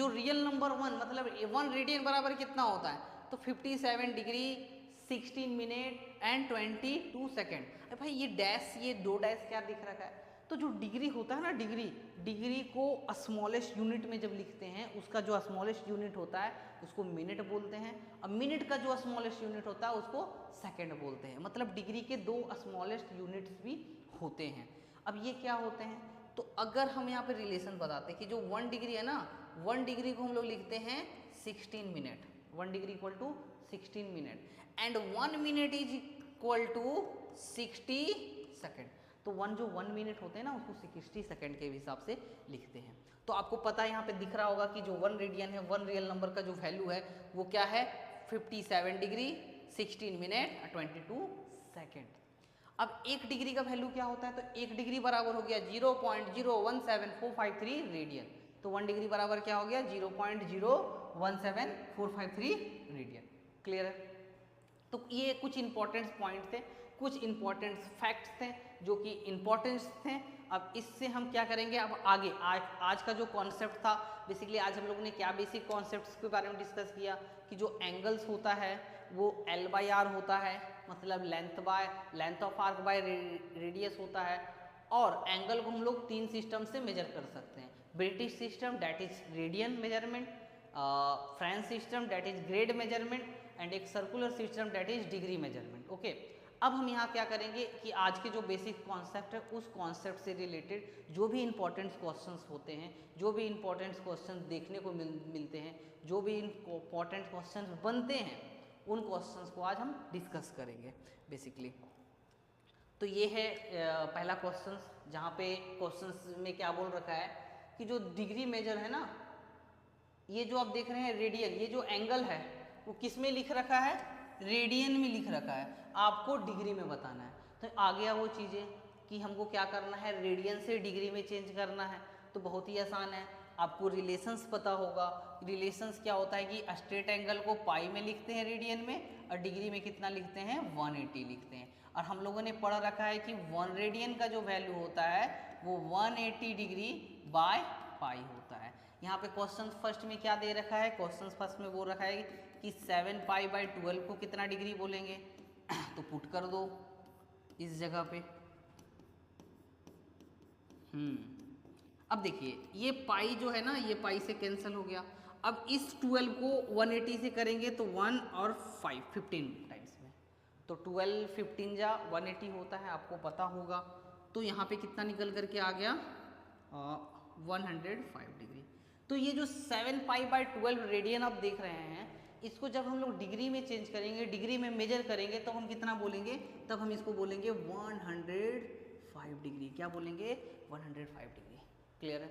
रियल नंबर 1, मतलब 1 रेडियन बराबर कितना होता है? तो 57 डिग्री 16 मिनट एंड 22 सेकेंड। अरे भाई ये डैश, ये 2 डैश क्या दिख रखा है? तो जो डिग्री होता है ना, डिग्री को स्मॉलेस्ट यूनिट में जब लिखते हैं, उसका जो स्मॉलेस्ट यूनिट होता है उसको मिनट बोलते हैं, और मिनट का जो स्मॉलेस्ट यूनिट होता है उसको सेकंड बोलते हैं। मतलब डिग्री के 2 स्मॉलेस्ट यूनिट्स भी होते हैं। अब ये क्या होते हैं? तो अगर हम यहाँ पे रिलेशन बताते हैं कि जो 1 डिग्री है ना, 1 डिग्री को हम लोग लिखते हैं 16 minute, 1 degree equal to 16 minute, and 1 minute is equal to 60 second. तो 1 मिनट होते हैं ना, उसको 60 सेकेंड के हिसाब से लिखते हैं। तो आपको पता है यहाँ पे दिख रहा होगा कि जो 1 रेडियन है, 1 रियल नंबर का जो वैल्यू है वो क्या है? 57 डिग्री 16 मिनट 22 सेकेंड। अब 1 डिग्री का वैल्यू क्या होता है? तो 1 डिग्री बराबर हो गया 0.017453 रेडियन। तो 1 डिग्री बराबर क्या हो गया? 0.017453 रेडियन। क्लियर है? तो ये कुछ इंपॉर्टेंट पॉइंट थे, कुछ इंपॉर्टेंट फैक्ट्स थे जो कि इंपॉर्टेंस थे। अब इससे हम क्या करेंगे, अब आगे आज का जो कॉन्सेप्ट था, बेसिकली आज हम लोगों ने क्या बेसिक कॉन्सेप्ट्स के बारे में डिस्कस किया कि जो एंगल्स होता है वो L/R होता है, मतलब length of arc by radius होता है। और एंगल को हम लोग 3 सिस्टम से मेजर कर सकते हैं, British system that is radian measurement, French system that is grade measurement, and एक circular system that is degree measurement. Okay, अब हम यहाँ क्या करेंगे कि आज के जो बेसिक कॉन्सेप्ट है उस कॉन्सेप्ट से रिलेटेड जो भी इंपॉर्टेंट क्वेश्चंस होते हैं, जो भी इंपॉर्टेंट क्वेश्चंस देखने को मिलते हैं, जो भी इंपॉर्टेंट क्वेश्चंस बनते हैं, उन क्वेश्चंस को आज हम डिस्कस करेंगे बेसिकली। तो ये है पहला क्वेश्चन, जहाँ पे क्वेश्चंस में क्या बोल रखा है कि जो डिग्री मेजर है ना, ये जो आप देख रहे हैं रेडियन, ये जो एंगल है वो किस में लिख रखा है, रेडियन में लिख रखा है, आपको डिग्री में बताना है। तो आ गया वो चीज़ें कि हमको क्या करना है, रेडियन से डिग्री में चेंज करना है। तो बहुत ही आसान है, आपको रिलेशंस पता होगा। रिलेशंस क्या होता है कि स्ट्रेट एंगल को पाई में लिखते हैं रेडियन में, और डिग्री में कितना लिखते हैं, 180 लिखते हैं। और हम लोगों ने पढ़ रखा है कि 1 रेडियन का जो वैल्यू होता है वो 180 डिग्री बाय पाई होता है। यहाँ पे क्वेश्चन फर्स्ट में क्या दे रखा है, क्वेश्चन फर्स्ट में बोल रखा है कि 7 पाई बाय 12 को कितना डिग्री बोलेंगे, तो पुट कर दो इस जगह पे। अब देखिए ये पाई जो है ना, ये पाई से कैंसिल हो गया। अब इस 12 को 180 से करेंगे तो 1 और 5 15 टाइम्स में, तो 12 15 जा 180 होता है, आपको पता होगा। तो यहाँ पे कितना निकल करके आ गया, 105 डिग्री। तो ये जो 7 पाई बाय 12 रेडियन आप देख रहे हैं, इसको जब हम लोग डिग्री में चेंज करेंगे, डिग्री में मेजर करेंगे, तो हम कितना बोलेंगे, तब हम इसको बोलेंगे 105 डिग्री। क्या बोलेंगे, 105 डिग्री। क्लियर है,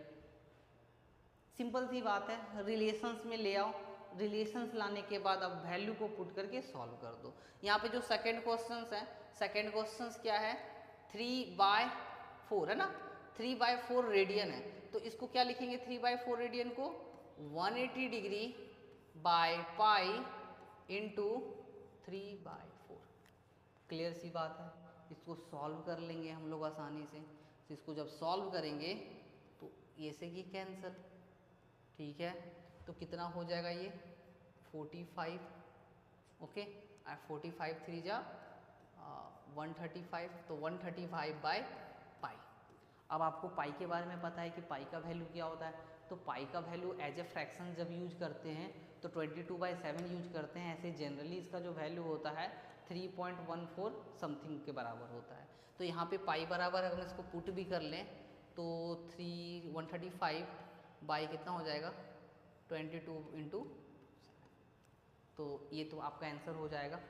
सिंपल सी बात है। रिलेशंस में ले आओ, रिलेशंस लाने के बाद अब वैल्यू को पुट करके सॉल्व कर दो। यहाँ पे जो सेकंड क्वेश्चन है, सेकंड क्वेश्चन क्या है, 3/4 है ना, 3/4 रेडियन है। तो इसको क्या लिखेंगे, 3/4 रेडियन को 180 degree by pi into 3/4। Clear सी बात है, इसको सॉल्व कर लेंगे हम लोग आसानी से। तो इसको जब सॉल्व करेंगे तो ये से ये कैंसिल, ठीक है। तो कितना हो जाएगा ये 45, ओके। 45 3 जा 135, तो 135 बाय पाई। अब आपको पाई के बारे में पता है कि पाई का वैल्यू क्या होता है। तो पाई का वैल्यू एज ए फ्रैक्शन जब यूज करते हैं तो 22/7 यूज करते हैं। ऐसे जनरली इसका जो वैल्यू होता है 3.14 समथिंग के बराबर होता है। तो यहाँ पे पाई बराबर अगर हम इसको पुट भी कर लें तो 135 बाई कितना हो जाएगा, 22 इंटू, तो ये तो आपका आंसर हो जाएगा।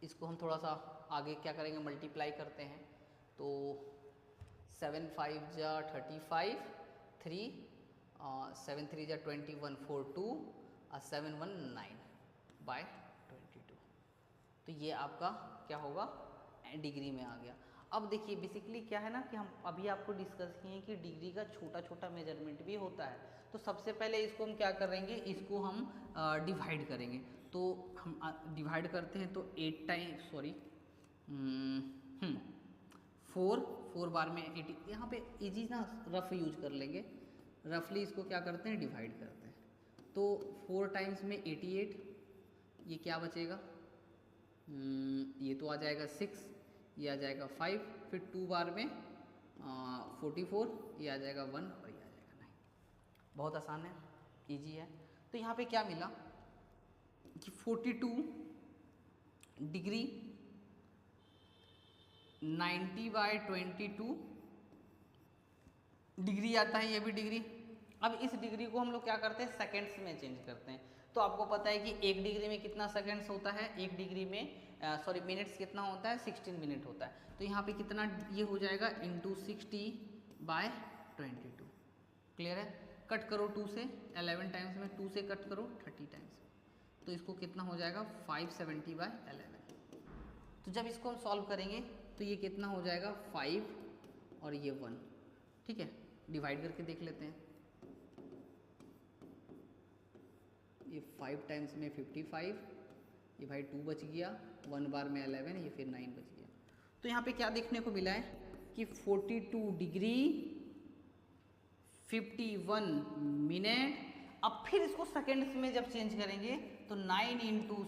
इसको हम थोड़ा सा आगे क्या करेंगे, मल्टीप्लाई करते हैं। तो 7 5 जा 35, 3 7 3 जा 21 4 2 7 1 9 बाय 22। तो ये आपका क्या होगा, डिग्री में आ गया। अब देखिए बेसिकली क्या है ना कि हम अभी आपको डिस्कस किए हैं कि डिग्री का छोटा छोटा मेजरमेंट भी होता है। तो सबसे पहले इसको हम क्या करेंगे, इसको हम डिवाइड करेंगे। तो हम डिवाइड करते हैं तो 8 टाइम 4 बार में 80। यहाँ पे इजी ना रफ यूज कर लेंगे, रफली इसको क्या करते हैं, डिवाइड करते हैं। तो 4 टाइम्स में 88, ये क्या बचेगा, ये तो आ जाएगा 6, ये आ जाएगा 5, फिर 2 बार में 44, ये आ जाएगा 1 और ये आ जाएगा 9। बहुत आसान है, इजी है। तो यहाँ पे क्या मिला कि 42 डिग्री 90/22 डिग्री आता है, ये भी डिग्री। अब इस डिग्री को हम लोग क्या करते हैं, सेकेंड्स में चेंज करते हैं। तो आपको पता है कि 1 डिग्री में कितना सेकेंड्स होता है, 1 डिग्री में मिनट्स कितना होता है, 16 मिनट होता है। तो यहाँ पे कितना ये हो जाएगा, इंटू 60/22। क्लियर है, कट करो 2 से, 11 टाइम्स में 2 से कट करो 30 टाइम्स, तो इसको कितना हो जाएगा 570/11। तो जब इसको हम सॉल्व करेंगे तो ये कितना हो जाएगा 5 और ये 1, ठीक है। डिवाइड करके देख लेते हैं, ये 5 टाइम्स में 55, ये भाई 2 बच गया, 1 बार में 11, ये फिर 9 बच गया। तो यहाँ पे क्या देखने को मिला है कि 42 डिग्री 51 मिनट। अब फिर इसको सेकेंड्स में जब चेंज करेंगे तो 9 ×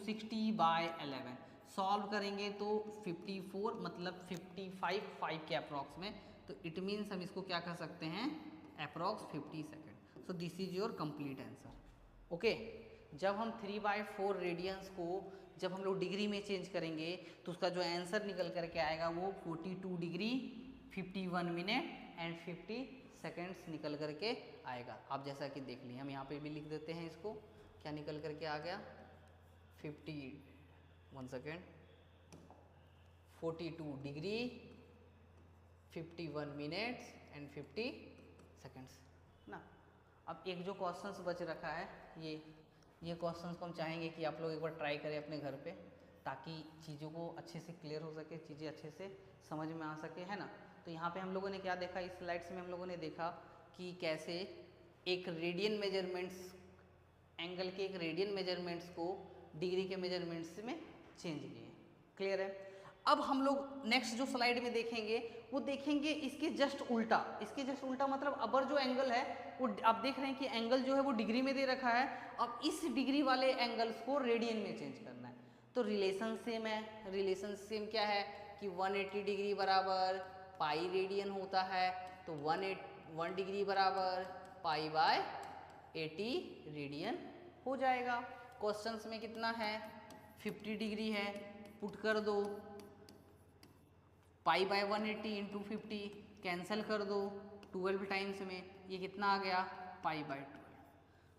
60/11 सॉल्व करेंगे तो 54 मतलब 55 5 के अप्रॉक्स में। तो इट मीन्स हम इसको क्या कर सकते हैं, approx 50 second. So this is your complete answer. Okay, जब हम 3/4 रेडियंस को जब हम लोग डिग्री में चेंज करेंगे तो उसका जो आंसर निकल करके आएगा वो 42 डिग्री 51 मिनट एंड 50 सेकेंड्स निकल करके आएगा। आप जैसा कि देख लिए, हम यहाँ पे भी लिख देते हैं इसको, क्या निकल करके आ गया 42 डिग्री 51 मिनट्स एंड 50 सेकेंड्स ना। अब एक जो क्वेश्चंस बच रखा है ये क्वेश्चंस को हम चाहेंगे कि आप लोग एक बार ट्राई करें अपने घर पे, ताकि चीज़ों को अच्छे से क्लियर हो सके, चीज़ें अच्छे से समझ में आ सके, है ना। तो यहाँ पे हम लोगों ने क्या देखा, इस स्लाइड्स में हम लोगों ने देखा कि कैसे एक रेडियन मेजरमेंट्स, एंगल के एक रेडियन मेजरमेंट्स को डिग्री के मेजरमेंट्स में चेंज किए। क्लियर है। अब हम लोग नेक्स्ट जो स्लाइड में देखेंगे वो देखेंगे इसके जस्ट उल्टा। इसके जस्ट उल्टा मतलब अबर जो एंगल है वो आप देख रहे हैं कि एंगल जो है वो डिग्री में दे रखा है। अब इस डिग्री वाले एंगल्स को रेडियन में चेंज करना है। तो रिलेशन सेम है। रिलेशन सेम क्या है कि 180 डिग्री बराबर पाई रेडियन होता है। तो 1 डिग्री बराबर पाई/80 रेडियन हो जाएगा। क्वेश्चंस में कितना है 50 डिग्री है, पुट कर दो, पाई/180 × 50 कैंसिल कर दो 12 टाइम्स में, ये कितना आ गया पाई/12।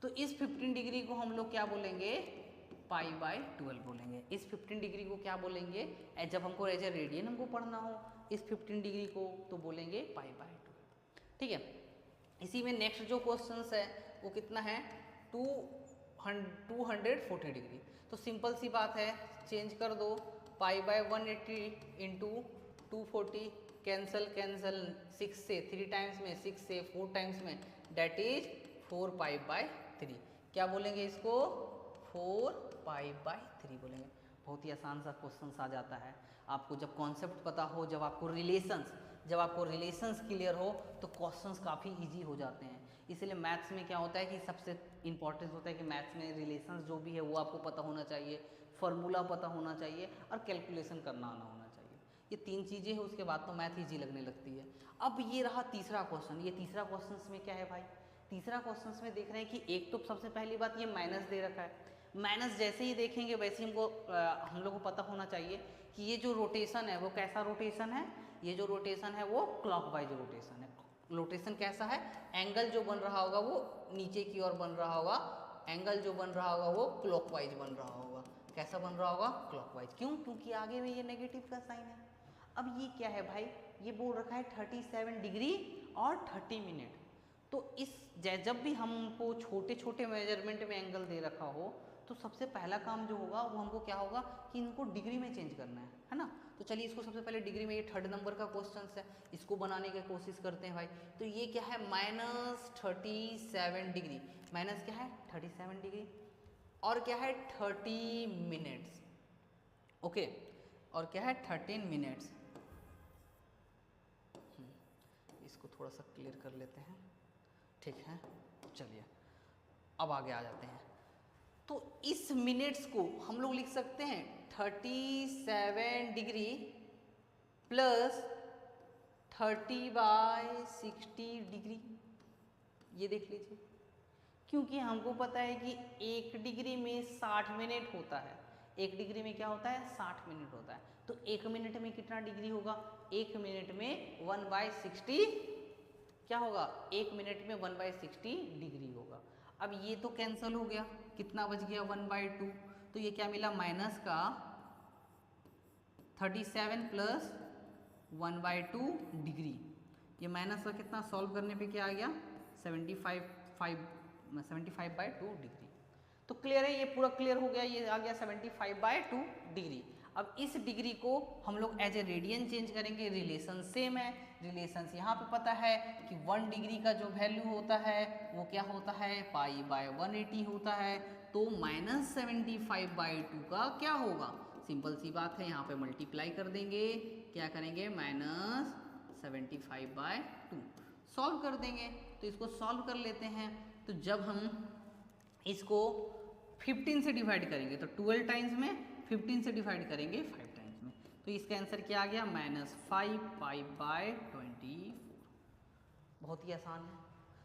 तो इस 15 डिग्री को हम लोग क्या बोलेंगे, पाई/12 बोलेंगे। इस 15 डिग्री को क्या बोलेंगे, जब हमको एज ए रेडियन हमको पढ़ना हो इस 15 डिग्री को तो बोलेंगे पाई/12। ठीक है। इसी में नेक्स्ट जो क्वेश्चन है वो कितना है 240 डिग्री। तो सिंपल सी बात है, चेंज कर दो, पाई/180 × 240 कैंसल 6 से 3 टाइम्स में, 6 से 4 टाइम्स में, डेट इज 4π/3। क्या बोलेंगे इसको 4π/3 बोलेंगे। बहुत ही आसान सा क्वेश्चन आ जाता है। आपको जब कॉन्सेप्ट पता हो, जब आपको रिलेशंस क्लियर हो तो क्वेश्चंस काफ़ी इजी हो जाते हैं। इसलिए मैथ्स में क्या होता है कि सबसे इंपॉर्टेंट होता है कि मैथ्स में रिलेशंस जो भी है वो आपको पता होना चाहिए, फॉर्मूला पता होना चाहिए और कैलकुलेशन करना आना होना चाहिए। ये 3 चीज़ें हैं, उसके बाद तो मैथ ईजी लगने लगती है। अब ये रहा तीसरा क्वेश्चन। ये तीसरा क्वेश्चन में क्या है भाई, तीसरा क्वेश्चन में देख रहे हैं कि एक तो सबसे पहली बात ये माइनस दे रखा है। माइनस जैसे ही देखेंगे वैसे ही हम लोग को पता होना चाहिए कि ये जो रोटेशन है वो कैसा रोटेशन है। ये जो रोटेशन है वो क्लॉकवाइज रोटेशन है। रोटेशन कैसा है, एंगल जो बन रहा होगा वो नीचे की ओर बन रहा होगा, एंगल जो बन रहा होगा वो क्लॉकवाइज बन रहा होगा। कैसा बन रहा होगा, क्लॉकवाइज। क्यों, क्योंकि आगे में ये नेगेटिव का साइन है। अब ये क्या है भाई, ये बोल रखा है 37 डिग्री और 30 मिनट। तो इस जब भी हमको छोटे छोटे मेजरमेंट में एंगल दे रखा हो तो सबसे पहला काम जो होगा वो हमको क्या होगा कि इनको डिग्री में चेंज करना है ना। तो चलिए इसको सबसे पहले डिग्री में, ये 3rd नंबर का क्वेश्चन है, इसको बनाने की कोशिश करते हैं भाई। तो ये क्या है -37 डिग्री, माइनस क्या है 37 डिग्री और क्या है 30 मिनट्स। ओके, और क्या है 13 मिनट्स। इसको थोड़ा सा क्लियर कर लेते हैं, ठीक है। चलिए अब आगे आ जाते हैं। तो इस मिनट्स को हम लोग लिख सकते हैं 37 डिग्री प्लस 30/60 डिग्री। ये देख लीजिए, क्योंकि हमको पता है कि 1 डिग्री में 60 मिनट होता है। 1 डिग्री में क्या होता है 60 मिनट होता है। तो 1 मिनट में कितना डिग्री होगा, 1 मिनट में 1/60 क्या होगा, 1 मिनट में 1/60 डिग्री होगा। अब ये तो कैंसिल हो गया, कितना बच गया 1/2। तो ये क्या मिला माइनस का 37 प्लस 1/2 डिग्री। ये माइनस का कितना सॉल्व करने पे क्या आ गया 75/2 डिग्री। तो क्लियर है, ये पूरा क्लियर हो गया, ये आ गया 75/2 डिग्री। अब इस डिग्री को हम लोग एज ए रेडियन चेंज करेंगे। रिलेशन सेम है, रिलेशंस यहाँ पे पता है कि 1 डिग्री का जो वैल्यू होता है वो क्या होता है पाई/180 होता है। तो -75/2 का क्या होगा, सिंपल सी बात है, यहाँ पे मल्टीप्लाई कर देंगे। क्या करेंगे 75/2 सॉल्व कर देंगे। तो इसको सॉल्व कर लेते हैं। तो जब हम इसको 15 से डिवाइड करेंगे तो 12 टाइम्स में, 15 से डिवाइड करेंगे 5 टाइम्स में, तो इसका आंसर क्या आ गया? -5π/24। बहुत ही आसान है।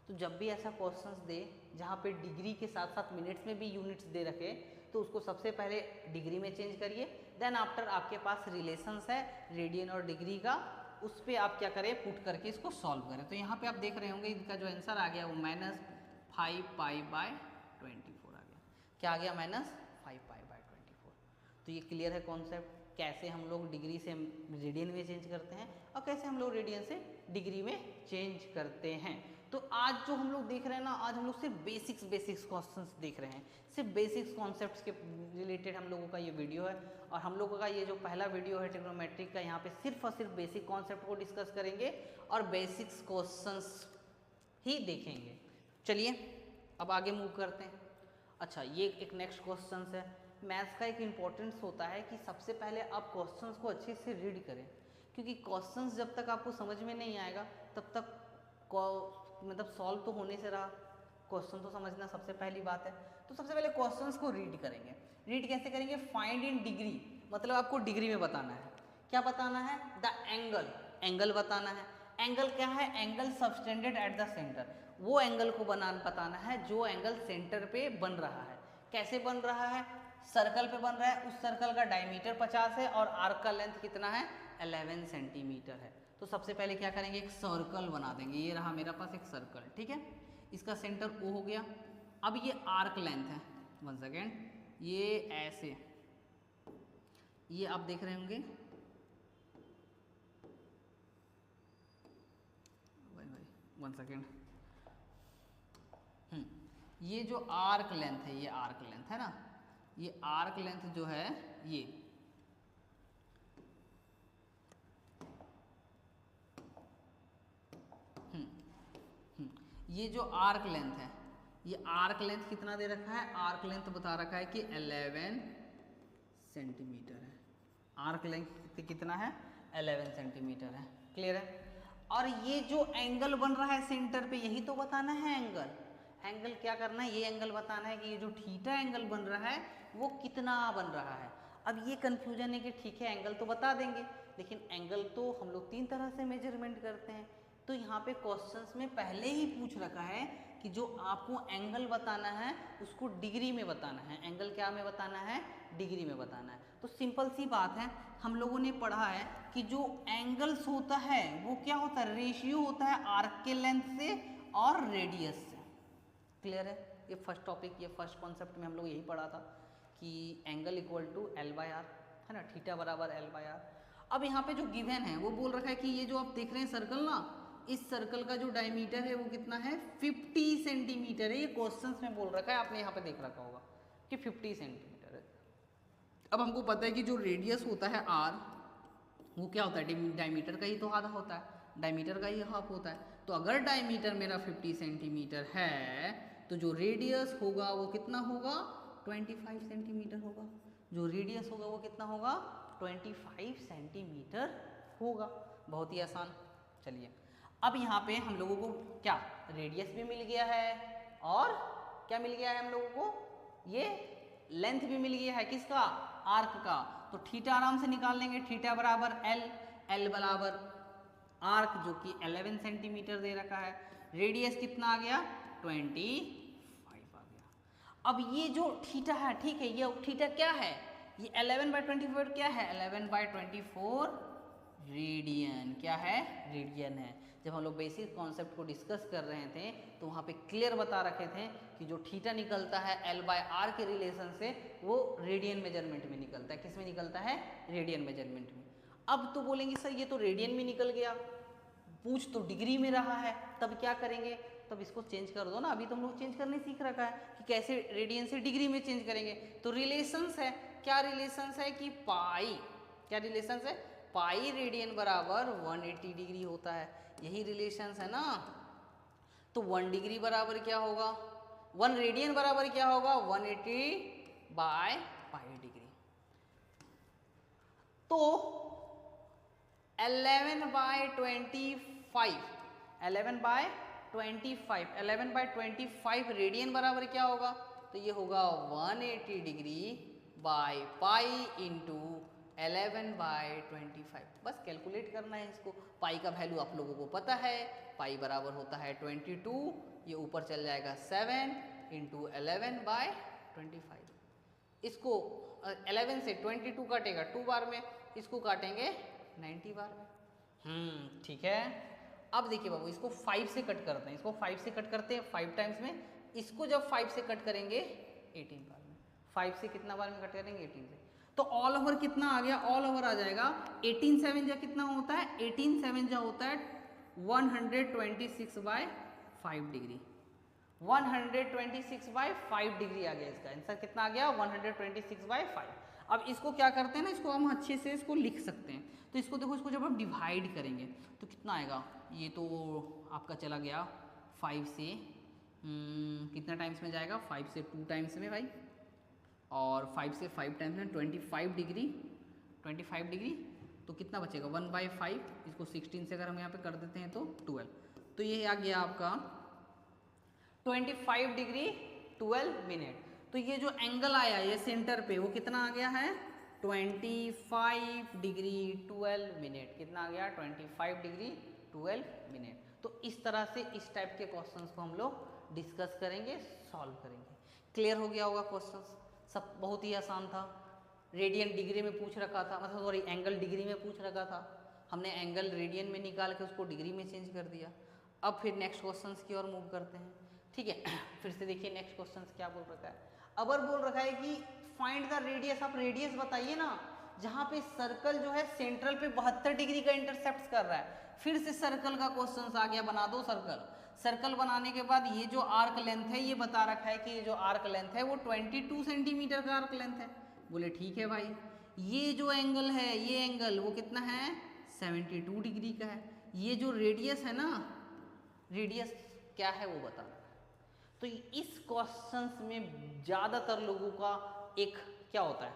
तो जब भी ऐसा क्वेश्चंस दे जहाँ पे डिग्री के साथ साथ मिनट्स में भी यूनिट्स दे रखे, तो उसको सबसे पहले डिग्री में चेंज करिए, देन आफ्टर आपके पास रिलेशंस है रेडियन और डिग्री का, उस पर आप क्या करें, पुट करके इसको सॉल्व करें। तो यहाँ पे आप देख रहे होंगे इनका जो आंसर आ गया वो -5π/24 आ गया। क्या आ गया? -5π/24। तो ये क्लियर है कॉन्सेप्ट, कैसे हम लोग डिग्री से रेडियन में चेंज करते हैं और कैसे हम लोग रेडियन से डिग्री में चेंज करते हैं। तो आज जो हम लोग देख रहे हैं ना, आज हम लोग सिर्फ बेसिक्स क्वेश्चंस देख रहे हैं, सिर्फ बेसिक्स कॉन्सेप्ट्स के रिलेटेड हम लोगों का ये वीडियो है। और हम लोगों का ये जो पहला वीडियो है ट्रिग्नोमेट्रिक का, यहाँ पे सिर्फ और सिर्फ बेसिक कॉन्सेप्ट को डिस्कस करेंगे और बेसिक्स क्वेश्चंस ही देखेंगे। चलिए अब आगे मूव करते हैं। अच्छा, ये एक नेक्स्ट क्वेश्चन है। मैथ्स का एक इम्पोर्टेंस होता है कि सबसे पहले आप क्वेश्चंस को अच्छे से रीड करें, क्योंकि क्वेश्चंस जब तक आपको समझ में नहीं आएगा तब तक मतलब सॉल्व तो होने से रहा, क्वेश्चन तो समझना सबसे पहली बात है। तो सबसे पहले क्वेश्चंस को रीड करेंगे। रीड कैसे करेंगे? फाइंड इन डिग्री, मतलब आपको डिग्री में बताना है। क्या बताना है? द एंगल, एंगल बताना है। एंगल क्या है? Angle subtended at the centre, वो एंगल को बताना है जो एंगल सेंटर पे बन रहा है। कैसे बन रहा है? सर्कल पे बन रहा है, उस सर्कल का डायमीटर 50 है और आर्क का लेंथ कितना है? 11 सेंटीमीटर है। तो सबसे पहले क्या करेंगे? एक सर्कल बना देंगे। ये रहा मेरा पास एक सर्कल, ठीक है, इसका सेंटर O हो गया। अब ये आर्क लेंथ है, 1 सेकेंड, ये ऐसे, ये आप देख रहे होंगे, भाई 1 सेकेंड, ये जो आर्क लेंथ है, ये आर्क लेंथ है ना, ये आर्क लेंथ जो है ये जो आर्क लेंथ है, ये आर्क लेंथ कितना दे रखा है? आर्क लेंथ बता रखा है कि 11 सेंटीमीटर है। आर्क लेंथ कितना है? 11 सेंटीमीटर है। क्लियर है? और ये जो एंगल बन रहा है सेंटर पे, यही तो बताना है एंगल। एंगल क्या करना है? ये एंगल बताना है कि ये जो थीटा एंगल बन रहा है वो कितना बन रहा है। अब ये कंफ्यूजन है कि ठीक है एंगल तो बता देंगे, लेकिन एंगल तो हम लोग 3 तरह से मेजरमेंट करते हैं। तो यहाँ पे क्वेश्चंस में पहले ही पूछ रखा है कि जो आपको एंगल बताना है उसको डिग्री में बताना है। एंगल क्या में बताना है? डिग्री में बताना है। तो सिंपल सी बात है, हम लोगों ने पढ़ा है कि जो एंगल्स होता है वो क्या होता है? रेशियो होता है आर्क के लेंथ से और रेडियस से। क्लियर है? ये फर्स्ट टॉपिक, ये फर्स्ट कॉन्सेप्ट में हम लोग यही पढ़ा था कि एंगल इक्वल टू L/R है ना, थीटा बराबर L/R। अब यहाँ पे जो गिवन है वो बोल रखा है कि ये जो आप देख रहे हैं सर्कल ना, इस सर्कल का जो डायमीटर है वो कितना है? 50 सेंटीमीटर है। ये क्वेश्चंस में बोल रखा है, आपने यहाँ पे देख रखा होगा कि 50 सेंटीमीटर है। अब हमको पता है कि जो रेडियस होता है R, वो क्या होता है? डायमीटर का ही तो आधा होता है, डायमीटर का ही हाफ होता है। तो अगर डायमीटर मेरा 50 सेंटीमीटर है तो जो रेडियस होगा वो कितना होगा? 25 सेंटीमीटर होगा। जो रेडियस होगा वो कितना होगा? 25 सेंटीमीटर होगा। बहुत ही आसान। चलिए अब यहाँ पे हम लोगों को क्या रेडियस भी मिल गया है और क्या मिल गया है हम लोगों को? ये लेंथ भी मिल गया है। किसका? आर्क का। तो थीटा आराम से निकाल लेंगे, थीटा बराबर L, L बराबर आर्क जो कि 11 सेंटीमीटर दे रखा है। रेडियस कितना आ गया? 25 आ गया। अब ये जो थीटा है, ठीक है, ये थीटा क्या है? ये 11/24 क्या है? 11/24 रेडियन। क्या है? रेडियन है। जब हम लोग बेसिक कॉन्सेप्ट को डिस्कस कर रहे थे तो वहाँ पे क्लियर बता रखे थे कि जो थीटा निकलता है L/R के रिलेशन से वो रेडियन मेजरमेंट में निकलता है। किस में निकलता है? रेडियन मेजरमेंट में। अब तो बोलेंगे सर ये तो रेडियन में निकल गया, पूछ तो डिग्री में रहा है, तब क्या करेंगे? तब इसको चेंज कर दो ना। अभी तो हम लोग चेंज करने सीख रखा है कि कैसे रेडियन से डिग्री में चेंज करेंगे। तो रिलेशंस है, क्या रिलेशंस है कि पाई, क्या रिलेशंस है? पाई रेडियन बराबर 180 डिग्री होता है। यही रिलेशंस है ना। तो 1 डिग्री बराबर क्या होगा? 1 रेडियन बराबर क्या होगा? 180/पाई डिग्री। तो 11/25, 11/25 रेडियन बराबर क्या होगा? तो ये होगा 180 डिग्री बाई पाई इंटू 11/25। बस कैलकुलेट करना है इसको। पाई का वैल्यू आप लोगों को पता है, पाई बराबर होता है 22, ये ऊपर चल जाएगा 7 इंटू 11/25। इसको 11 से 22 काटेगा 2 बार में, इसको काटेंगे 90 बार में। ठीक है। अब देखिए बाबू, इसको 5 से कट करते हैं, इसको 5 से कट करते हैं 5 टाइम्स में। इसको जब 5 से कट करेंगे 18 बार में। 5 से कितना बार में कट करेंगे? 18 से। तो ऑल ओवर कितना आ गया? ऑल ओवर आ जाएगा 18 7 जा कितना होता है? 18 7 जा होता है 126/5 डिग्री। 126/5 डिग्री आ गया। इसका आंसर कितना आ गया? 126/5। अब इसको क्या करते हैं ना, इसको हम अच्छे से इसको लिख सकते हैं। तो इसको देखो, इसको जब हम डिवाइड करेंगे तो कितना आएगा? ये तो आपका चला गया 5 से कितना टाइम्स में जाएगा? 5 से 2 टाइम्स में भाई, और 5 से 5 टाइम्स में 25 डिग्री। 25 डिग्री तो कितना बचेगा? 1/5। इसको 16 से अगर हम यहाँ पे कर देते हैं तो 12। तो ये आ गया आपका 25 डिग्री 12 मिनट। तो ये जो एंगल आया ये सेंटर पे, वो कितना आ गया है? 25 डिग्री 12 मिनट। कितना आ गया? 25 डिग्री 12 मिनट। तो इस तरह से इस टाइप के क्वेश्चंस को हम लोग डिस्कस करेंगे, सॉल्व करेंगे। क्लियर हो गया होगा क्वेश्चंस? सब बहुत ही आसान था। रेडियन डिग्री में पूछ रखा था, मतलब सॉरी एंगल डिग्री में पूछ रखा था, हमने एंगल रेडियन में निकाल के उसको डिग्री में चेंज कर दिया। अब फिर नेक्स्ट क्वेश्चंस की ओर मूव करते हैं। ठीक है, फिर से देखिए नेक्स्ट क्वेश्चंस क्या बोल रखा है। अबर बोल रखा है कि फाइंड द रेडियस। आप रेडियस बताइए ना, जहाँ पे सर्कल जो है सेंट्रल पे 72 डिग्री का इंटरसेप्ट कर रहा है। फिर से सर्कल का क्वेश्चन आ गया, बना दो सर्कल। सर्कल बनाने के बाद ये जो आर्क लेंथ है, ये बता रखा है कि ये जो आर्क लेंथ है वो 22 सेंटीमीटर का आर्क लेंथ है। बोले ठीक है भाई, ये जो एंगल है, ये एंगल वो कितना है? 72 डिग्री का है। ये जो रेडियस है ना, रेडियस क्या है वो बताना। तो इस क्वेश्चंस में ज़्यादातर लोगों का एक क्या होता है?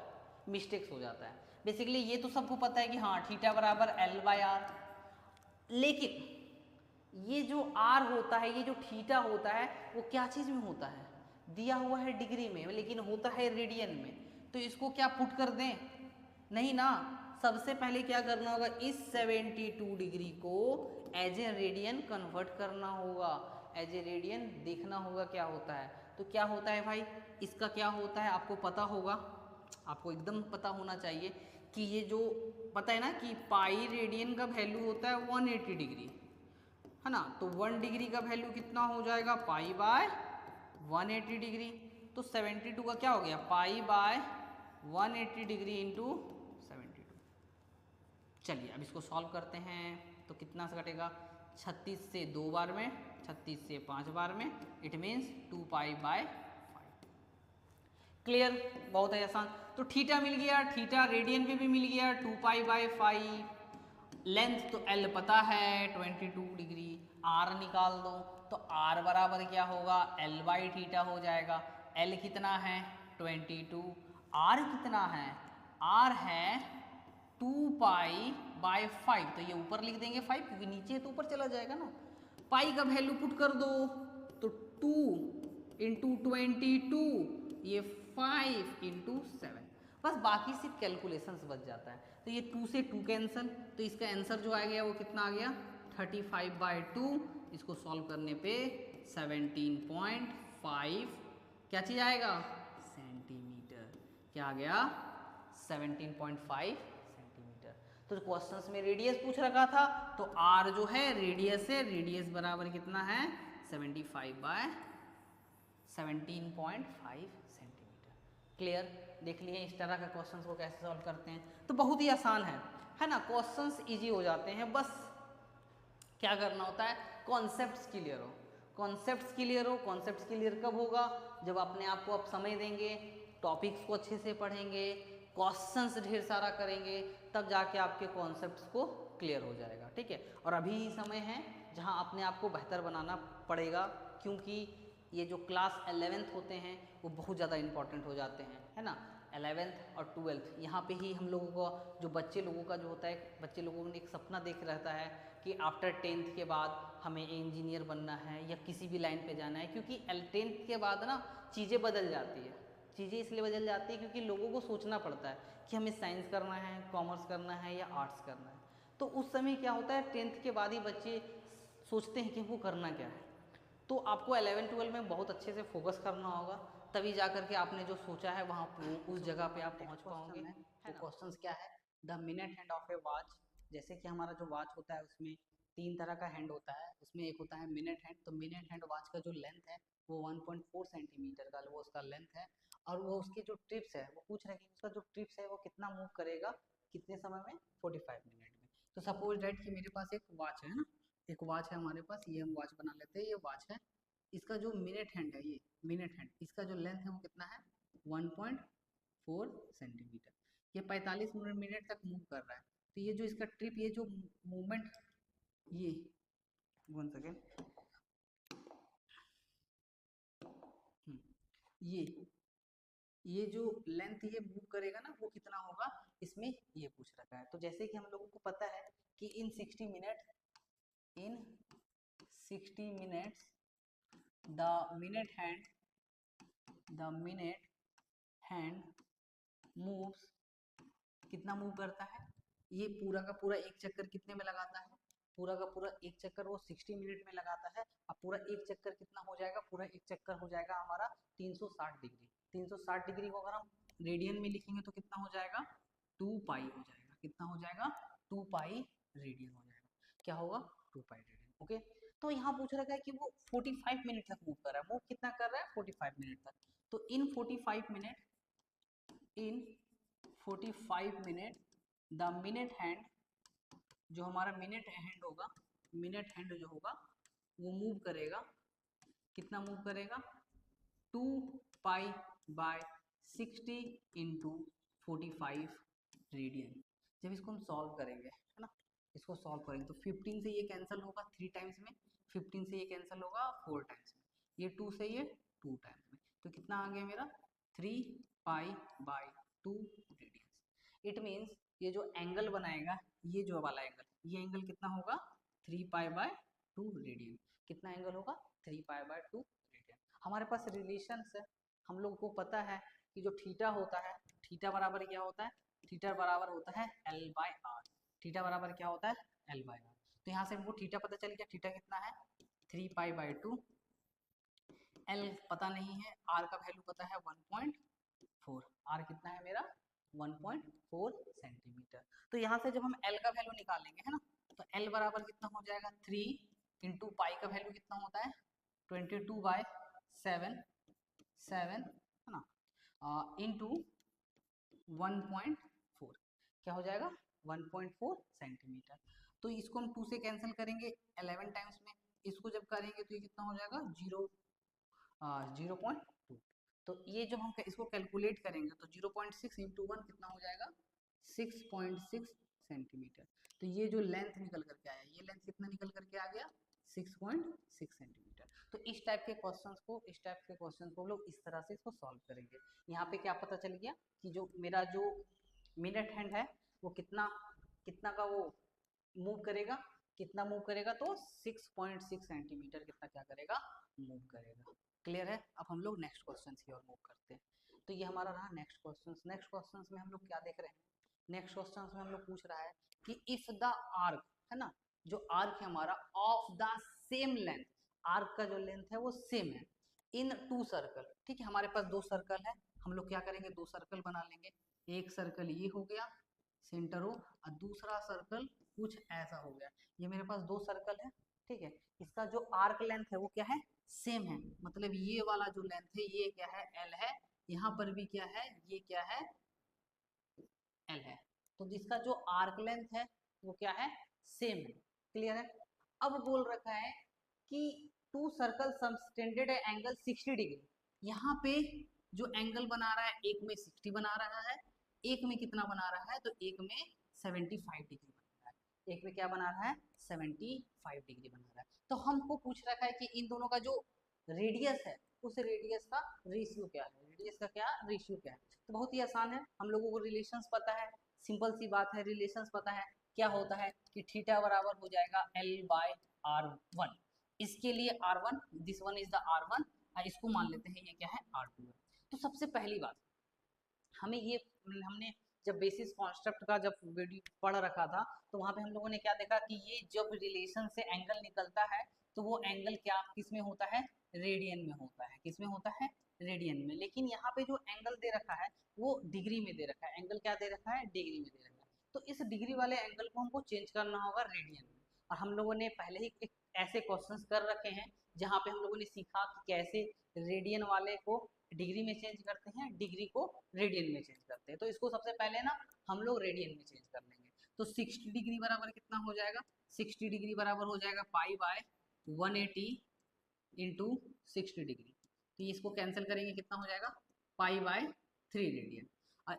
मिस्टेक्स हो जाता है। बेसिकली ये तो सबको पता है कि हाँ थीटा बराबर L/R, लेकिन ये जो R होता है, ये जो थीटा होता है, वो क्या चीज़ में होता है? दिया हुआ है डिग्री में, लेकिन होता है रेडियन में। तो इसको क्या पुट कर दें? नहीं ना। सबसे पहले क्या करना होगा? इस 72 डिग्री को एज ए रेडियन कन्वर्ट करना होगा। एज ए रेडियन देखना होगा क्या होता है। तो क्या होता है भाई, इसका क्या होता है आपको पता होगा, आपको एकदम पता होना चाहिए कि ये जो पता है ना कि पाई रेडियन का वैल्यू होता है 180 डिग्री, है ना। तो 1 डिग्री का वैल्यू कितना हो जाएगा? Pi by 180 degree. तो 72 का क्या हो गया? Pi by 180 degree into 72। चलिए अब इसको सॉल्व करते हैं। तो कितना से कटेगा? 36 से 2 बार में, 36 से 5 बार में, it means 2 pi by 5। Clear? बहुत है आसान। तो थीटा मिल गया, थीटा रेडियन में भी मिल गया 2 पाई बाय 5। लेंथ तो L पता है 22 डिग्री। R निकाल दो, तो R बराबर क्या होगा? L बाई थीटा हो जाएगा। L कितना है? 22। R कितना है? R है 2 पाई बाय 5। तो ये ऊपर लिख देंगे 5, क्योंकि नीचे तो ऊपर चला जाएगा ना। पाई का वैल्यू पुट कर दो, तो 2 इंटू 22, ये 5 इंटू 7। बस बाकी सिर्फ कैलकुलेशंस बच जाता है। तो ये 2 से 2 कैंसल, तो इसका आंसर जो आ गया वो कितना आ गया? 35/2। इसको सॉल्व करने पे 17.5 क्या चीज़ आएगा? सेंटीमीटर। क्या आ गया? 17.5 सेंटीमीटर। तो क्वेश्चंस में रेडियस पूछ रखा था, तो R जो है रेडियस है, रेडियस बराबर कितना है? 17.5 सेंटीमीटर। क्लियर? देख लिए इस तरह के क्वेश्चंस को कैसे सॉल्व करते हैं। तो बहुत ही आसान है ना। क्वेश्चंस इजी हो जाते हैं, बस क्या करना होता है? कॉन्सेप्ट्स क्लियर हो। कॉन्सेप्ट्स क्लियर हो। कॉन्सेप्ट्स क्लियर कब होगा? जब अपने आप को आप समय देंगे, टॉपिक्स को अच्छे से पढ़ेंगे, क्वेश्चंस ढेर सारा करेंगे, तब जाके आपके कॉन्सेप्ट्स को क्लियर हो जाएगा। ठीक है, और अभी ही समय है जहां अपने आप को बेहतर बनाना पड़ेगा, क्योंकि ये जो क्लास 11th होते हैं वो बहुत ज़्यादा इंपॉर्टेंट हो जाते हैं, है ना। 11th और 12th यहाँ पे ही हम लोगों का जो बच्चे लोगों का जो होता है, बच्चे लोगों ने एक सपना देख रहता है कि आफ्टर 10th के बाद हमें इंजीनियर बनना है या किसी भी लाइन पे जाना है, क्योंकि 10th के बाद ना चीज़ें बदल जाती है। चीज़ें इसलिए बदल जाती है क्योंकि लोगों को सोचना पड़ता है कि हमें साइंस करना है, कॉमर्स करना है या आर्ट्स करना है। तो उस समय क्या होता है, 10th के बाद ही बच्चे सोचते हैं कि हमको करना क्या है। तो आपको 11-12 में बहुत अच्छे से फोकस करना होगा, तभी जा करके आपने जो सोचा है वहाँ उस जगह पे आप पहुँच पाओगे, है ना। क्वेश्चंस क्या है, the minute hand of A watch. जैसे कि हमारा जो वॉच होता है उसमें 3 तरह का हैंड होता है, उसमें एक होता है मिनट हैंड। तो मिनट हैंड वॉच का जो लेंथ है वो 1.4 सेंटीमीटर का वो उसका लेंथ है, और वो उसकी जो ट्रिप्स है वो पूछ रहे हैं कि उसका जो ट्रिप्स है वो कितना मूव करेगा, कितने समय में, 45 मिनट में। तो सपोज डेट कि मेरे पास एक वॉच है ना, एक वॉच है हमारे पास, ये हम वॉच बना लेते हैं, ये वॉच है। इसका जो मिनट हैंड है, ये मिनट हैंड, इसका जो लेंथ है वो कितना है, 1.4 सेंटीमीटर। ये 45 मिनट तक मूव कर रहा है। तो ये जो इसका ट्रिप, ये जो मूवमेंट, ये 1 सेकेंड, ये जो लेंथ ये मूव करेगा ना वो कितना होगा, इसमें ये पूछ रखा है। तो जैसे कि हम लोगों को पता है कि इन 60 minutes the minute hand moves, कितना मूव करता है, ये पूरा का पूरा एक चक्कर कितने में लगाता है, पूरा का पूरा एक चक्कर वो 60 मिनट में लगाता है। अब पूरा एक चक्कर कितना हो जाएगा, पूरा एक चक्कर हो जाएगा हमारा 360 डिग्री। 360 डिग्री को अगर हम रेडियन में लिखेंगे तो कितना हो जाएगा, 2 पाई हो जाएगा। कितना हो जाएगा, 2 पाई रेडियन हो जाएगा। क्या होगा, 2 पाई रेडियन। ओके, तो यहाँ पूछ रखा है कि वो 45 मिनट तक मूव कर रहा है। मूव कितना कर रहा है, 45 मिनट तक। तो इन 45 मिनट द मिनट हैंड, जो हमारा मिनट हैंड होगा, मिनट हैंड जो होगा वो मूव करेगा, कितना मूव करेगा, 2 पाई बाय 60 इंटू 45 रेडियन। जब इसको हम सॉल्व करेंगे, है ना, इसको सॉल्व करेंगे तो 15 से ये कैंसिल होगा 3 टाइम्स में, 15 से ये कैंसिल होगा 4 टाइम्स में, ये 2 से ये 2 टाइम्स में। तो कितना आ गया मेरा, 3 pi by 2 radian. It means ये जो एंगल बनाएगा, ये जो वाला एंगल, ये एंगल कितना होगा, 3 पाई बाय 2 रेडियन। कितना एंगल होगा, 3 पाई बाय 2 रेडियन। हमारे पास रिलेशंस है, हम लोग को पता है कि जो थीटा होता है, थीटा बराबर क्या होता है, थीटा बराबर होता है L बाय आर। थीटा बराबर क्या होता है, L बाय आर। तो यहाँ से हमको थीटा पता चल गया, थीटा कितना है, 3 पाई बाय 2। L पता नहीं है, R का वैल्यू पता है 1.4। R कितना है मेरा, 1.4 सेंटीमीटर। तो यहाँ से जब हम L का वैल्यू निकालेंगे, है ना, तो L बराबर कितना हो जाएगा, 3 इंटू पाई का वैल्यू कितना होता है, 22/7 है ना, इंटू 1.4, क्या हो जाएगा, 1.4 सेंटीमीटर। तो इसको हम 2 से कैंसिल करेंगे 11 टाइम्स में, इसको जब करेंगे तो ये कितना हो जाएगा, 0.2। तो ये जब हम इसको कैलकुलेट करेंगे तो 0.6 इंटू 1 कितना हो जाएगा, 6.6 सेंटीमीटर। तो ये जो लेंथ निकल करके आया, ये लेंथ कितना निकल करके आ गया, 6.6 सेंटीमीटर। तो इस टाइप के क्वेश्चंस को हम लोग इस तरह से इसको सॉल्व करेंगे। यहाँ पे क्या पता चल गया कि जो मेरा जो मिनट हैंड है वो कितना कितना का वो मूव करेगा, कितना मूव करेगा, तो 6.6 सेंटीमीटर कितना क्या करेगा, मूव करेगा। क्लियर है। अब हम लोग नेक्स्ट क्वेश्चन की ओर मूव करते हैं। तो ये हमारा रहा नेक्स्ट क्वेश्चन। नेक्स्ट क्वेश्चन में हम लोग क्या देख रहे हैं, नेक्स्ट क्वेश्चन में हम लोग पूछ रहा है कि इफ द आर्क, है ना, जो आर्क है हमारा, of the same length, arc का जो लेंथ है वो सेम है, इन 2 सर्कल। ठीक है, हमारे पास 2 सर्कल है, हम लोग क्या करेंगे, 2 सर्कल बना लेंगे। एक सर्कल ये हो गया सेंटर हो, और दूसरा सर्कल कुछ ऐसा हो गया। ये मेरे पास 2 सर्कल है, ठीक है। इसका जो आर्क लेंथ है वो क्या है, सेम है। मतलब ये वाला जो लेंथ है ये क्या है, L है। यहाँ पर भी क्या है, ये क्या है, L है। तो जिसका जो आर्क लेंथ है वो क्या है, सेम है। क्लियर है। अब बोल रखा है कि 2 सर्कल सबटेंडेड एंगल 60 डिग्री। यहाँ पे जो एंगल बना रहा है, एक में 60 बना रहा है, एक में कितना बना रहा है, तो एक में 75 डिग्री बना रहा है। एक में क्या बना रहा है, 75 डिग्री बना रहा है। तो हमको पूछ रखा है कि इन दोनों का जो रेडियस है उस रेडियस का रेशियो क्या है, रेडियस का क्या रेशियो क्या है। तो बहुत ही आसान है, हम लोगों को रिलेशंस पता है, सिंपल सी बात है, रिलेशंस पता है। क्या होता है कि थीटा बराबर हो जाएगा L/R1। इसके लिए R1, this one is the R1, इसको मान लेते हैं ये क्या है R2 है। तो सबसे पहली बात हमें ये, हमने जब बेसिस कॉन्सेप्ट का जब वीडियो पढ़ रखा था तो वहाँ पे हम लोगों ने क्या देखा कि ये जब रिलेशन से एंगल निकलता है तो वो एंगल क्या किस में होता है, रेडियन में होता है। किस में होता है, रेडियन में। लेकिन यहाँ पे जो एंगल दे रखा है वो डिग्री में दे रखा है, एंगल क्या दे रखा है, डिग्री में दे रखा है। तो इस डिग्री वाले एंगल को हमको चेंज करना होगा रेडियन में। और हम लोगों ने पहले ही एक ऐसे क्वेश्चंस कर रखे हैं जहाँ पे हम लोगों ने सीखा कि कैसे रेडियन वाले को डिग्री में चेंज करते हैं, डिग्री को रेडियन में चेंज करते हैं। तो इसको सबसे पहले ना हम लोग रेडियन में चेंज कर लेंगे। तो 60 डिग्री बराबर कितना हो जाएगा, 60 डिग्री बराबर हो जाएगा π/180 इंटू 60 डिग्री। तो इसको कैंसिल करेंगे, कितना हो जाएगा π/3 रेडियन।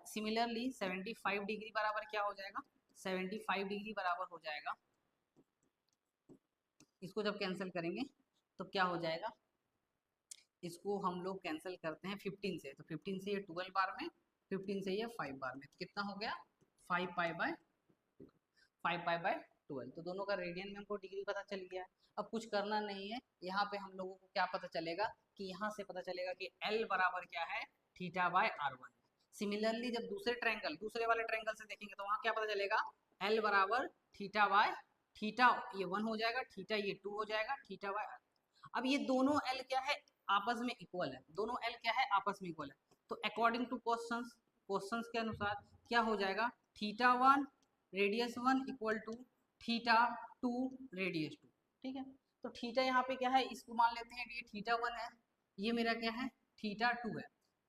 सिमिलरली 75 डिग्री बराबर क्या हो जाएगा, 75 डिग्री बराबर हो जाएगा, इसको जब कैंसिल करेंगे तो क्या हो जाएगा, इसको हम लोग कैंसिल करते हैं 15 से, तो 15 से ये 12 बार में, 15 से ये 5 बार में, तो कितना हो गया 5π/12। तो दोनों का रेडियन में हमको डिग्री पता चल गया। अब कुछ करना नहीं है, यहाँ पे हम लोगों को क्या पता चलेगा कि यहाँ से पता चलेगा कि L बराबर क्या है, θ/R1। सिमिलरली जब दूसरे ट्रायंगल, दूसरे वाले ट्रायंगल से देखेंगे तो वहाँ क्या पता चलेगा, L बराबर थीटा ये 1 हो जाएगा, थीटा ये 2 हो जाएगा, θ/R। अब ये दोनों L क्या है, आपस में इक्वल है, दोनों L क्या है, आपस में इक्वल है। तो अकॉर्डिंग टू क्वेश्चंस के अनुसार क्या हो जाएगा, θ1 रेडियस 1 इक्वल टू θ2 रेडियस 2। ठीक है, तो थीटा यहाँ पे क्या है, इसको मान लेते हैं कि ये θ1 है, ये मेरा क्या है θ2 है।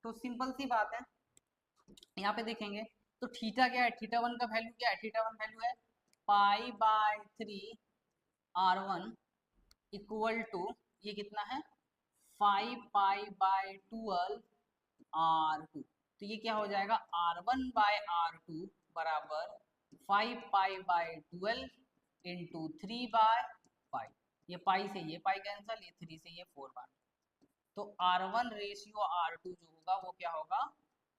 तो सिंपल सी बात है, यहाँ पे देखेंगे तो थीटा क्या है, θ1 का वैल्यू क्या है, θ1 वैल्यू है π/3R1 इक्वल टू ये कितना है 5π/12R2। तो ये क्या हो जाएगा, R1/R2 बराबर 5π/12 इंटू 3/5। ये पाई से ये पाई कैंसल, ये 3 से ये 4 बार। तो R1 रेशियो R2 जो होगा वो क्या होगा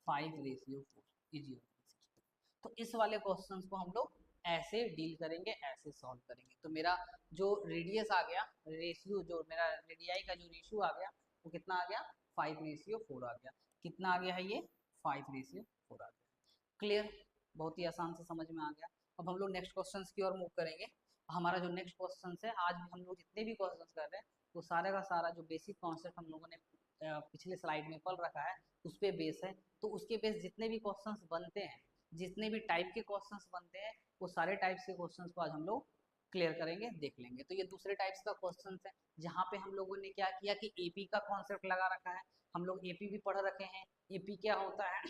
5/4। इजी। तो इस वाले क्वेश्चंस को हम लोग ऐसे डील करेंगे, ऐसे सॉल्व करेंगे। तो मेरा जो रेडियस आ गया, रेशियो जो मेरा रेडियाई का जो रेशियो आ गया वो कितना आ गया 5/4 आ गया। कितना आ गया है ये 5/4 आ गया। क्लियर, बहुत ही आसान से समझ में आ गया। अब हम लोग नेक्स्ट क्वेश्चन की ओर मूव करेंगे। हमारा जो नेक्स्ट क्वेश्चन है, आज भी हम लोग जितने भी क्वेश्चन कर रहे हैं वो सारे का सारा जो बेसिक कॉन्सेप्ट हम लोगों ने पिछले स्लाइड में पढ़ रखा है उस पर बेस है। तो उसके बेस जितने भी क्वेश्चंस बनते हैं, जितने भी टाइप के क्वेश्चंस बनते हैं, वो सारे टाइप्स के क्वेश्चंस को आज हम लोग क्लियर करेंगे, देख लेंगे। तो ये दूसरे टाइप्स का क्वेश्चन है जहाँ पे हम लोगों ने क्या किया कि एपी का कॉन्सेप्ट लगा रखा है। हम लोग एपी भी पढ़ रखे हैं। एपी क्या होता है,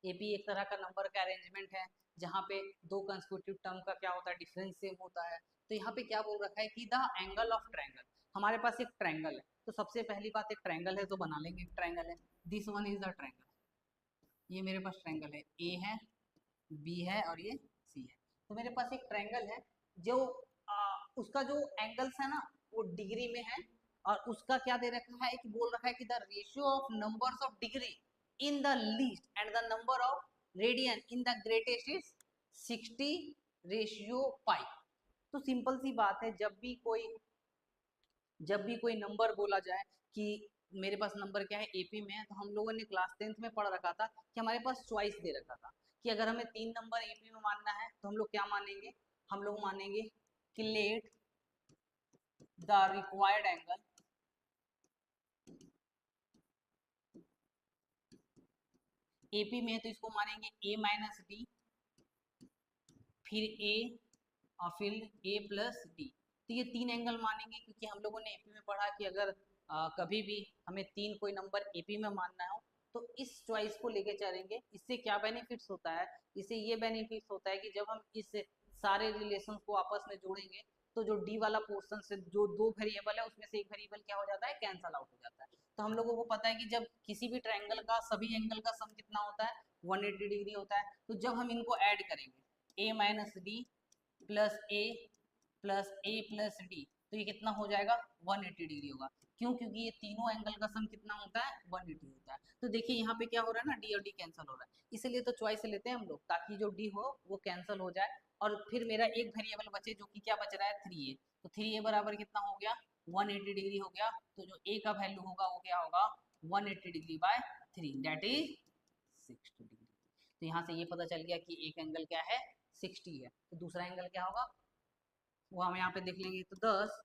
एपी एक तरह का नंबर का अरेंजमेंट है जहाँ पे दो कंसेक्यूटिव टर्म का क्या होता है, डिफरेंस सेम होता है। तो यहाँ पे क्या बोल रखा है कि द एंगल ऑफ ट्रायंगल, हमारे पास एक ट्रायंगल है। तो सबसे पहली बात, एक ट्रायंगल है तो बना लेंगे, एक ट्रायंगल है, this one is the triangle. ये मेरे पास ट्रायंगल है, ए है, बी है और ये सी है। तो मेरे पास एक ट्रायंगल है जो उसका जो एंगल्स है ना वो डिग्री में है, और उसका क्या दे रखा है कि बोल रखा है कि the ratio of numbers of degree in the least and the number of radian in the greatest is 60/π। तो सिंपल सी बात है, जब भी कोई नंबर बोला जाए कि मेरे पास नंबर क्या है एपी में है, तो हम लोगों ने क्लास 10th में पढ़ रखा था कि हमारे पास चॉइस दे रखा था कि अगर हमें 3 नंबर एपी में मानना है तो हम लोग क्या मानेंगे, हम लोग मानेंगे कि let the required angle AP में है, तो इसको मानेंगे a-d, फिर a और फिर a+d। तो ये 3 एंगल मानेंगे क्योंकि हम लोगों ने एपी में पढ़ा कि अगर कभी भी हमें 3 कोई नंबर एपी में मानना हो तो इस चॉइस को लेके चलेंगे। इससे क्या बेनिफिट्स होता है, इससे ये बेनिफिट्स होता है कि जब हम इस सारे रिलेशन को आपस में जोड़ेंगे तो जो डी वाला पोर्शन से जो 2 वेरिएबल है उसमें से एक वेरिएबल क्या हो जाता है, कैंसल आउट हो जाता है। तो हम लोगों को पता है कि जब किसी भी ट्रायंगल का सभी एंगल का सम कितना होता है 180 डिग्री होता है। तो जब हम इनको ऐड करेंगे a-d + a + a + d, तो ये कितना हो जाएगा 180 डिग्री होगा। क्यों? क्योंकि ये तीनों एंगल का सम कितना होता है 180 होता है। तो देखिए यहाँ पे क्या हो रहा है ना, डी और डी कैंसिल हो रहा है, इसलिए तो चॉइस लेते हैं हम लोग ताकि जो डी हो वो कैंसिल हो जाए और फिर मेरा एक वेरिएबल बचे जो कि क्या बच रहा है 3a। तो 3a बराबर कितना हो गया 180 डिग्री हो गया। तो जो a का वैल्यू होगा वो क्या होगा 180 degree bye 3 that is 60 degree. तो यहाँ से ये पता चल गया कि एक एंगल क्या है 60 है। तो दूसरा एंगल क्या होगा वो हम यहाँ पे देख लेंगे। तो 10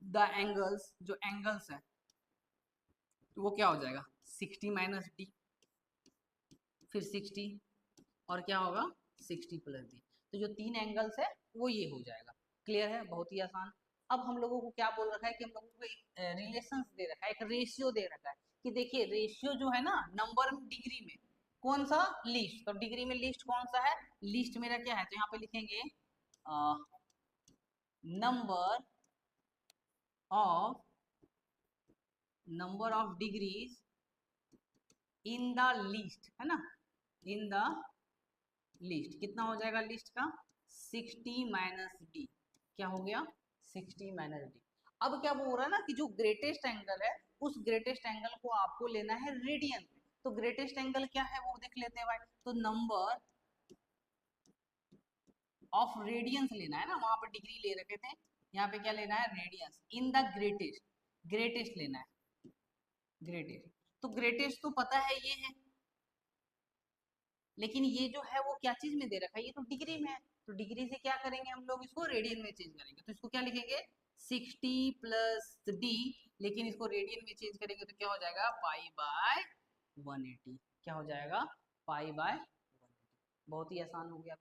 द एंगल्स, जो एंगल्स है वो क्या हो जाएगा 60 माइनस डी, फिर 60 और क्या होगा 60 प्लस डी। तो जो तीन एंगल्स है वो ये हो जाएगा। क्लियर है? बहुत ही आसान। अब हम लोगों को क्या बोल रखा है कि हम लोगों को एक रिलेशन दे रखा है, एक रेशियो दे रखा है कि देखिए रेशियो जो है ना नंबर डिग्री में कौन सा लीस्ट, तो डिग्री में लीस्ट कौन सा है, लीस्ट मेरा क्या है, तो यहाँ पे लिखेंगे number of degrees in the least, है ना, इन द लीस्ट कितना हो जाएगा लिस्ट का 60 माइनस डी। क्या हो गया 60 माइनस डी। अब क्या बोल रहा है ना कि जो ग्रेटेस्ट एंगल है उस ग्रेटेस्ट एंगल को आपको लेना है रेडियन में। तो ग्रेटेस्ट एंगल क्या है वो देख लेते हैं भाई। तो नंबर ऑफ रेडियंस लेना है ना, वहां पर डिग्री ले रखे थे, यहाँ पे क्या लेना है radians in the greatest, greatest लेना है ग्रेटेस्ट। तो ग्रेटेस्ट तो पता है ये है, लेकिन ये जो है वो क्या चीज में दे रखा है, ये तो डिग्री में है। तो डिग्री से क्या करेंगे हम लोग इसको रेडियन में चेंज करेंगे। तो इसको क्या लिखेंगे 60 प्लस डी, लेकिन इसको रेडियन में चेंज करेंगे तो क्या हो जाएगा पाई बाय 180। क्या हो जाएगा पाई बाय 180। बहुत ही आसान हो गया,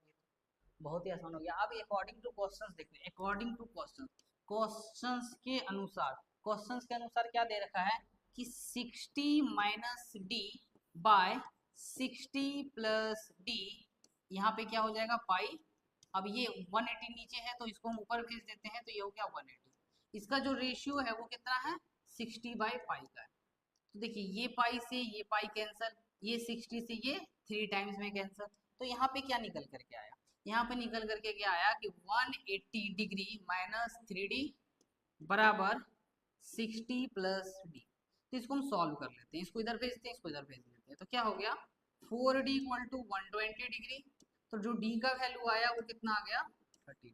बहुत ही आसान हो गया। अब अकॉर्डिंग टू क्वेश्चंस देखते हैं। अकॉर्डिंग टू क्वेश्चंस, क्वेश्चंस के अनुसार, क्वेश्चंस के अनुसार क्या दे रखा है कि 60 minus D by 60 plus D, यहाँ पे क्या हो जाएगा पाई। अब ये 180 नीचे है तो इसको हम ऊपर भेज देते हैं, तो ये हो गया 180। इसका जो रेशियो है वो कितना है 60 बाई पाई का है। तो देखिए ये पाई से ये पाई कैंसल, ये 60 से ये 3 टाइम्स में कैंसल। तो यहाँ पे क्या निकल करके आया, यहाँ पे निकल करके क्या आया कि 180 डिग्री माइनस 3d बराबर 60 प्लस डी। तो इसको हम सॉल्व कर लेते हैं, इसको इधर भेजते हैं, इसको इधर भेज देते हैं। तो क्या हो गया 4d इक्वल टू 120 डिग्री। तो जो d का वैल्यू आया वो कितना आ गया 30 डिग्री।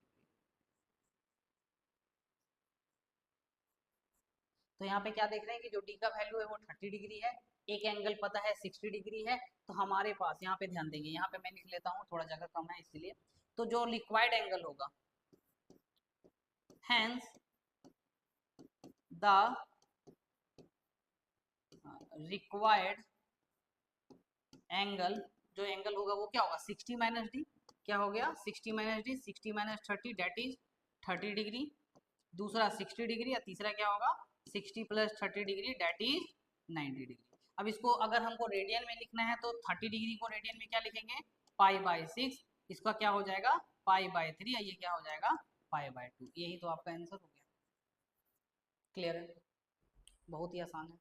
तो यहाँ पे क्या देख रहे हैं कि जो d का वैल्यू है वो 30 डिग्री है, एक एंगल पता है 60 डिग्री है। तो हमारे पास यहाँ पे ध्यान देंगे, यहाँ पे मैं लिख लेता हूँ, थोड़ा जगह कम है इसलिए। तो जो रिक्वायर्ड एंगल होगा, hence the required एंगल, जो एंगल होगा वो क्या होगा 60 माइनस डी। क्या हो गया 60 minus D, 60 minus 30 that is 30 degree. दूसरा 60 डिग्री, या तीसरा क्या होगा 60 plus 30 degree that is 90 degree. अब इसको अगर हमको रेडियन में लिखना है तो 30 डिग्री को रेडियन में क्या लिखेंगे पाई बाय 6, इसका क्या हो जाएगा पाई बाय 3, ये क्या हो जाएगा पाई बाय 2। यही तो आपका आंसर हो गया। क्लियर है? बहुत ही आसान है,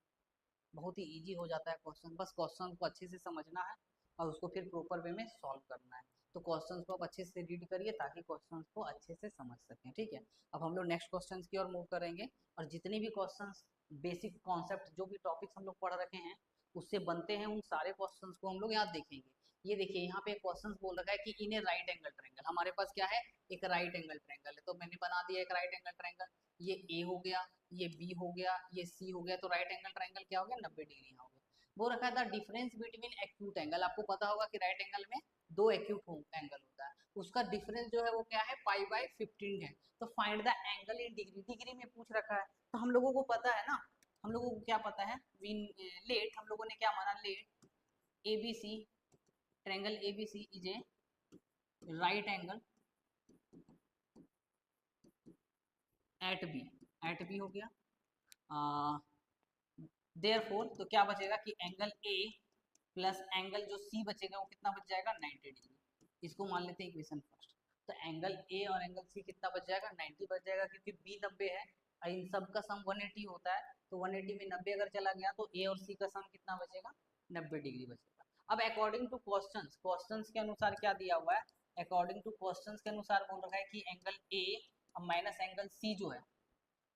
बहुत ही इजी हो जाता है क्वेश्चन। बस क्वेश्चन को अच्छे से समझना है और उसको फिर प्रॉपर वे में सॉल्व करना है। तो क्वेश्चंस को आप अच्छे से रीड करिए ताकि क्वेश्चंस को अच्छे से समझ सकें। ठीक है, अब हम लोग नेक्स्ट क्वेश्चंस की ओर मूव करेंगे और जितने भी क्वेश्चंस बेसिक कॉन्सेप्ट जो भी टॉपिक्स हम लोग पढ़ रखे हैं उससे बनते हैं, उन सारे क्वेश्चंस को हम लोग यहाँ देखेंगे। ये देखिए यहाँ पे क्वेश्चन बोल रखा है कि इन ए राइट एंगल ट्रायंगल, हमारे पास क्या है एक राइट एंगल ट्रायंगल है। तो मैंने बना दिया एक राइट एंगल ट्रायंगल, ये ए हो गया, ये बी हो गया, ये सी हो गया। तो राइट एंगल ट्रायंगल क्या हो गया 90 डिग्री यहाँ हो गया। वो रखा था डिफरेंस बिटवीन एक्यूट एंगल, आपको पता होगा कि राइट एंगल में दो एक्यूट एंगल होता है, उसका डिफरेंस जो है वो क्या है पाई बाय 15 है। तो find the angle in degree, degree में पूछ रखा है। तो हम लोगों को पता है ना, हम लोगों को क्या पता है लेट, हम लोगों ने क्या माना let ABC, triangle ABC is a right angle at B, at B हो गया। देयरफॉर तो क्या बचेगा कि एंगल ए प्लस एंगल जो सी बचेगा वो कितना बच जाएगा 90 डिग्री। इसको मान लेते हैं इक्वेशन फर्स्ट। तो एंगल ए और एंगल सी कितना बच जाएगा 90 बच जाएगा, क्योंकि बी 90 है और इन सब का सम 180 होता है। तो 180 में 90 अगर चला गया तो ए और सी का सम कितना बचेगा 90 डिग्री बचेगा। अब अकॉर्डिंग टू क्वेश्चंस, क्वेश्चंस के अनुसार क्या दिया हुआ है, अकॉर्डिंग टू क्वेश्चंस के अनुसार बोल रखा है कि एंगल ए अब माइनस एंगल सी जो है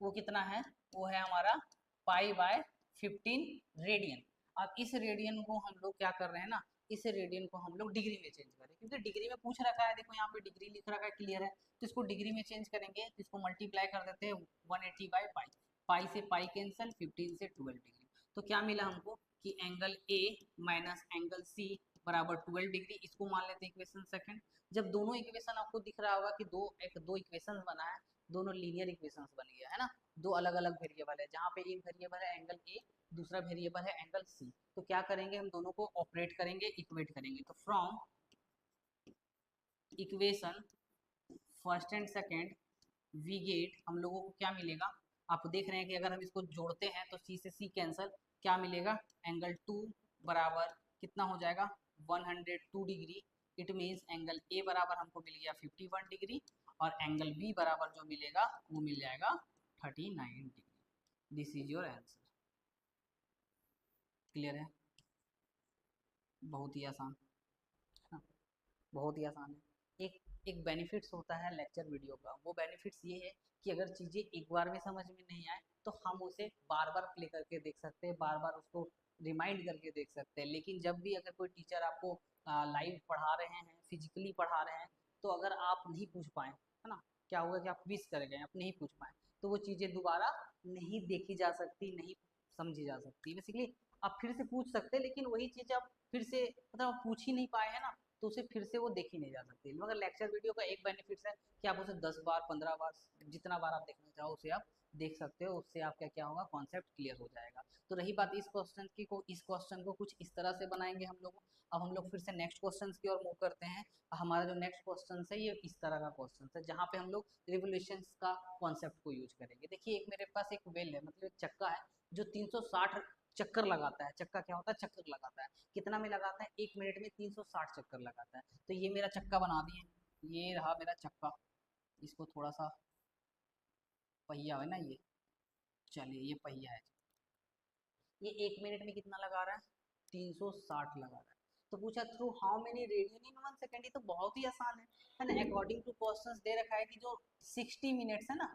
वो कितना है, वो है हमारा पाई/15 रेडियन। अब इस रेडियन को हम लोग क्या कर रहे हैं ना, इस रेडियन को हम लोग डिग्री में चेंज करें, क्योंकि डिग्री में पूछ रखा है, देखो यहाँ पे डिग्री लिख रखा है, क्लियर है। तो इसको डिग्री में चेंज करेंगे, तो इसको मल्टीप्लाई कर देते हैं 180/पाई, पाई से पाई कैंसिल, 15 से 12 डिग्री। तो क्या मिला हमको कि angle A minus angle C बराबर 12 डिग्री। इसको मान लेते हैं इक्वेशन सेकंड। जब दोनों इक्वेशन आपको दिख रहा होगा कि दो इक्वेशन बना है, दोनों लीनियर इक्वेशंस बन गया है ना, दो अलग अलग वेरिएबल है, जहाँ पे एक वेरिएबल है एंगल ए, दूसरा वेरिएबल है एंगल सी। तो क्या करेंगे, हम दोनों को ऑपरेट करेंगे, इक्वेट करेंगे। तो from equation first and second we get, हम लोगों को क्या मिलेगा, आप देख रहे हैं कि अगर हम इसको जोड़ते हैं तो सी से सी कैंसल, क्या मिलेगा, एंगल 2 बराबर कितना हो जाएगा 102 degree. It means angle A बराबर हमको मिल गया 51 डिग्री, और एंगल बी बराबर जो मिलेगा वो मिल जाएगा 39 degree. This is your answer. Clear है, बहुत ही आसान, हाँ, बहुत ही आसान है। एक बेनिफिट्स होता है लेक्चर वीडियो का, वो बेनिफिट्स ये है कि अगर चीज़ें एक बार में समझ में नहीं आए तो हम उसे बार बार प्ले करके देख सकते हैं, बार बार उसको रिमाइंड करके देख सकते हैं। लेकिन जब भी अगर कोई टीचर आपको लाइव पढ़ा रहे हैं, फिजिकली पढ़ा रहे हैं, तो अगर आप नहीं पूछ पाए, है ना, क्या होगा कि आप मिस कर गए, आप नहीं पूछ पाए, तो वो चीज़ें दोबारा नहीं देखी जा सकती, नहीं समझी जा सकती। बेसिकली आप फिर से पूछ सकते हैं, लेकिन वही चीज़ आप फिर से मतलब आप पूछ ही नहीं पाए हैं ना, तो उसे फिर से वो देखी नहीं जा सकती। मगर लेक्चर वीडियो का एक बेनिफिट है कि आप उसे 10 बार 15 बार जितना बार आप देखना चाहो उसे आप देख सकते हो, उससे आपका क्या होगा, कॉन्सेप्ट क्लियर हो जाएगा। तो रही बात इस क्वेश्चन की, इस क्वेश्चन को कुछ इस तरह से बनाएंगे हम लोग। अब हम लोग फिर से नेक्स्ट क्वेश्चन की ओर मूव करते हैं। हमारा जो नेक्स्ट क्वेश्चन है ये इस तरह का क्वेश्चन है, जहाँ पे हम लोग रिवोल्यूशंस का कॉन्सेप्ट को यूज करेंगे। देखिए एक मेरे पास एक वेल है, मतलब एक चक्का है जो 360 चक्कर लगाता है। चक्का क्या होता है, चक्कर लगाता है। कितना में लगाता है, 1 मिनट में 360 चक्कर लगाता है। तो ये मेरा चक्का बना दिए, ये रहा मेरा चक्का। इसको थोड़ा सा, पहिया है ना ये, चलिए ये पहिया है। ये 1 मिनट में कितना लगा रहा है, 360 लगा रहा है। तो पूछा through how many radian in 1 second. ये तो बहुत ही आसान है ना। अकॉर्डिंग टू क्वेश्चंस दे रखा है कि जो 60 मिनट्स है ना,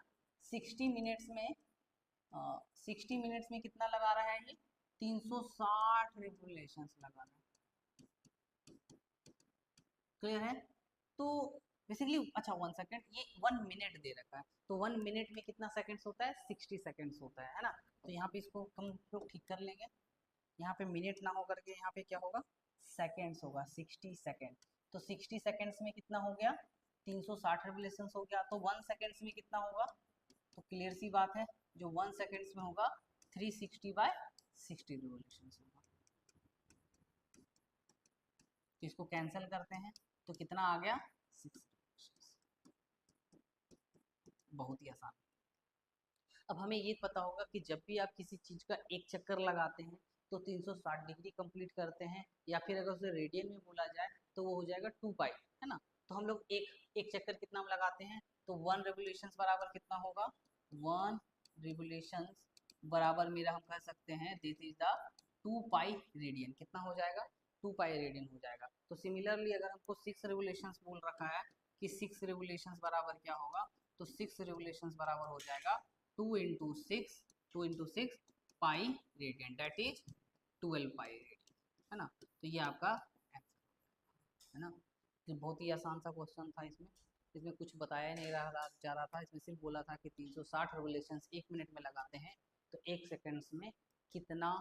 60 मिनट्स में 60 मिनट्स में कितना लगा रहा है, ये 360 रिवोल्यूशंस लगा रहा है। क्लियर है। तो बेसिकली अच्छा 1 सेकेंड, ये 1 मिनट दे रखा है, तो 1 मिनट में कितना सेकंड्स होता है, 60 सेकंड्स होता है ना। तो यहाँ पे इसको हम लोग ठीक कर लेंगे, यहाँ पे मिनट ना होकर के यहाँ पे क्या होगा, सेकंड्स होगा, 60 सेकंड। तो 60 सेकंड्स में कितना हो गया, 360 रिवोल्यूशंस हो गया। तो 1 सेकेंड्स में कितना होगा, तो क्लियर सी बात है, जो 1 सेकेंड्स में होगा 360/60 रिवोल्यूशंस होगा। तो इसको कैंसिल करते हैं, तो कितना आ गया, 6। बहुत ही आसान। अब हमें ये पता होगा कि जब भी आप किसी चीज़ का एक चक्कर लगाते हैं तो 360 डिग्री कंप्लीट करते हैं, या फिर अगर उसे रेडियन में बोला जाए तो वो हो जाएगा 2 पाई, है ना। तो हम लोग एक एक चक्कर कितना लगाते हैं, तो 1 रिवोल्यूशंस बराबर कितना होगा, 1 रिवोल्यूशंस बराबर मेरा हम कह सकते हैं this is the 2 pi radian. कितना हो जाएगा, 2 पाई रेडियन हो जाएगा। तो सिमिलरली अगर हमको 6 रिवोल्यूशंस बोल रखा है कि 6 रिवोल्यूशंस बराबर क्या होगा, तो 6 रिवोल्यूशंस बराबर हो जाएगा 2 into 6 pi radian, that is 12 pi radian, है ना। तो ये आपका आंसर है ना। तो बहुत ही आसान सा क्वेश्चन था। इसमें इसमें कुछ बताया नहीं रहा जा रहा था, इसमें सिर्फ बोला था कि 360 रिवोल्यूशंस 1 मिनट में लगाते हैं, तो 1 सेकेंड्स में कितना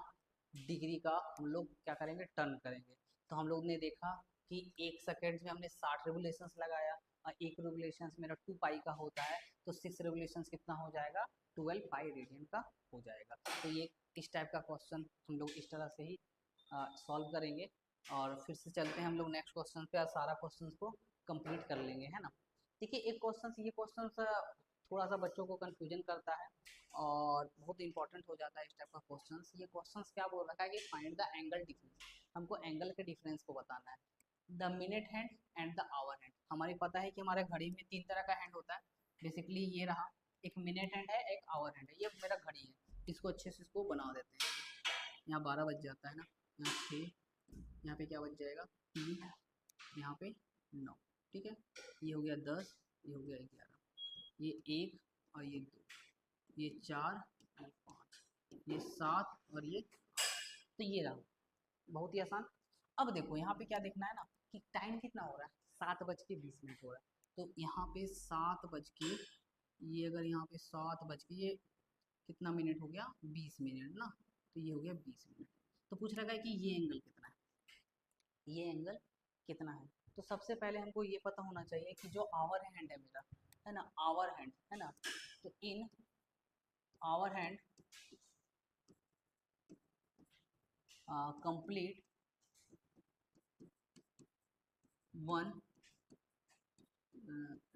डिग्री का हम लोग क्या करेंगे, टर्न करेंगे। तो हम लोग ने देखा कि 1 सेकेंड में हमने 60 रिवोल्यूशंस लगाया, और एक रिवोल्यूशंस मेरा 2 पाई का होता है, तो 6 रिवोल्यूशंस कितना हो जाएगा, 12 पाई रेडियन का हो जाएगा। तो ये इस टाइप का क्वेश्चन हम लोग इस तरह से ही सॉल्व करेंगे। और फिर से चलते हैं हम लोग नेक्स्ट क्वेश्चन पे, और सारा क्वेश्चन को कंप्लीट कर लेंगे, है ना। देखिए एक क्वेश्चन, ये क्वेश्चन थोड़ा सा बच्चों को कंफ्यूजन करता है और बहुत इंपॉर्टेंट हो जाता है इस टाइप का क्वेश्चन। ये क्वेश्चन क्या बोल रखा है कि फाइंड द एंगल डिफरेंस, हमको एंगल के डिफरेंस को बताना है। The minute hand and the hour hand, हमारी पता है कि हमारे घड़ी में 3 तरह का हैंड होता है। बेसिकली ये रहा, एक मिनट हैंड है, एक आवर हैंड है, ये मेरा घड़ी है। इसको अच्छे से इसको बना देते हैं। यहाँ 12 बज जाता है ना, यहाँ 6, यहाँ पे क्या बज जाएगा 3, यहाँ पे 9, ठीक है। ये हो गया 10, ये हो गया 11। ये 1 और ये 2, ये 4, ये 5, ये 7 और ये, तो ये रहा, बहुत ही आसान। अब देखो यहाँ पे क्या देखना है ना कि टाइम कितना हो रहा है, 7:20 हो रहा है। तो यहाँ पे 7 बज के, ये अगर यहाँ पे 7 बज के ये कितना मिनट हो गया, 20 मिनट ना, तो ये हो गया 20 मिनट। तो पूछ रखा है कि ये एंगल कितना है, ये एंगल कितना है। तो सबसे पहले हमको ये पता होना चाहिए कि जो आवर हैंड है मेरा, है ना, आवर हैंड है ना, तो in hour hand complete one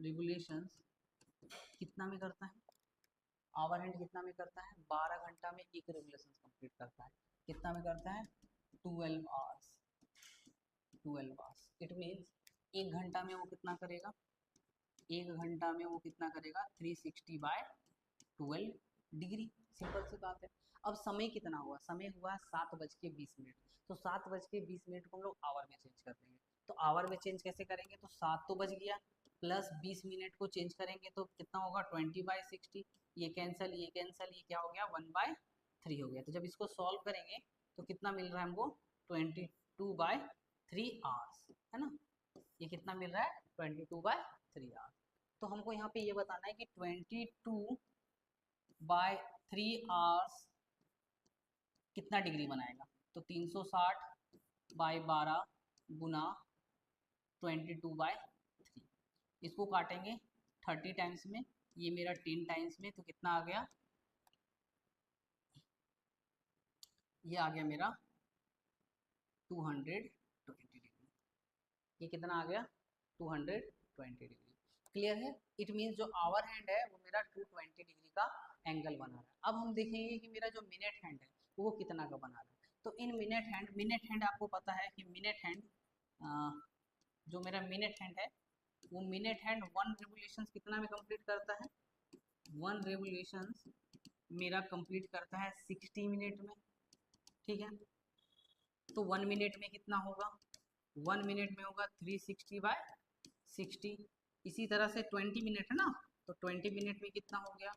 regulations कितना में करता है, आवर हैंड कितना में करता है, 12 घंटा में एक रेगुलेशन कंप्लीट करता है। कितना में करता है, 12 आवर्स, 12 आवर्स। इट मीन्स 1 घंटा में वो कितना करेगा, 1 घंटा में वो कितना करेगा, 360/12 सिंपल सी बात है। अब समय कितना हुआ, समय हुआ 7:20। तो 7:20 को हम लोग आवर में चेंज कर देंगे। तो आवर में चेंज कैसे करेंगे, तो 7 तो बज गया, प्लस 20 मिनट को चेंज करेंगे तो कितना होगा, 20/60। ये कैंसल, ये कैंसल, ये क्या हो गया, 1/3 हो गया। तो जब इसको सॉल्व करेंगे तो कितना मिल रहा है हमको, 22/3 आवर्स, है ना। ये कितना मिल रहा है, 22/3 आवर्स। तो हमको यहाँ पे ये बताना है कि 22/3 आवर्स कितना डिग्री बनाएगा। तो 360/12 गुना 22/3, इसको काटेंगे 30 टाइम्स में, ये मेरा 10 टाइम्स में, तो कितना आ गया, ये आ गया मेरा 220 डिग्री। ये कितना आ गया, 220 डिग्री। क्लियर है। इट मीन्स जो आवर हैंड है वो मेरा 220 डिग्री का एंगल बना रहा है। अब हम देखेंगे कि मेरा जो मिनट हैंड है वो कितना का बना रहा है। तो इन मिनट हैंड आपको पता है कि मिनट हैंड, जो मेरा मिनट हैंड है वो मिनट हैंड 1 रेवोल्यूशन कितना में कंप्लीट करता है, 1 रेवोल्यूशन मेरा कंप्लीट करता है 60 मिनट में। ठीक है, तो 1 मिनट में कितना होगा, 1 मिनट में होगा 360/60। इसी तरह से 20 मिनट है ना, तो 20 मिनट में कितना हो गया,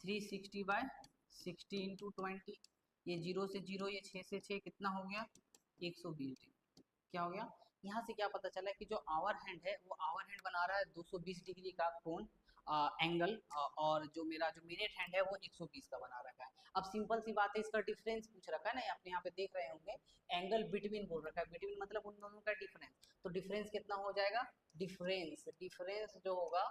360/60 इंटू 20। ये 0 से 0, ये 6 से 6, कितना हो गया, 120 डिग्री। क्या हो गया, यहाँ से क्या पता चला कि जो आवर हैंड है वो आवर हैंड बना रहा है 220 डिग्री का कोण एंगल, और जो मेरा जो मिनट हैंड है वो 120 का बना रखा है। अब सिंपल सी बात है, इसका डिफरेंस पूछ रखा है ना, अपने यहाँ पे देख रहे होंगे, एंगल बिटवीन बोल रखा है, बिटवीन मतलब उन दोनों का डिफरेंस। तो डिफरेंस कितना हो जाएगा, डिफरेंस डिफरेंस जो होगा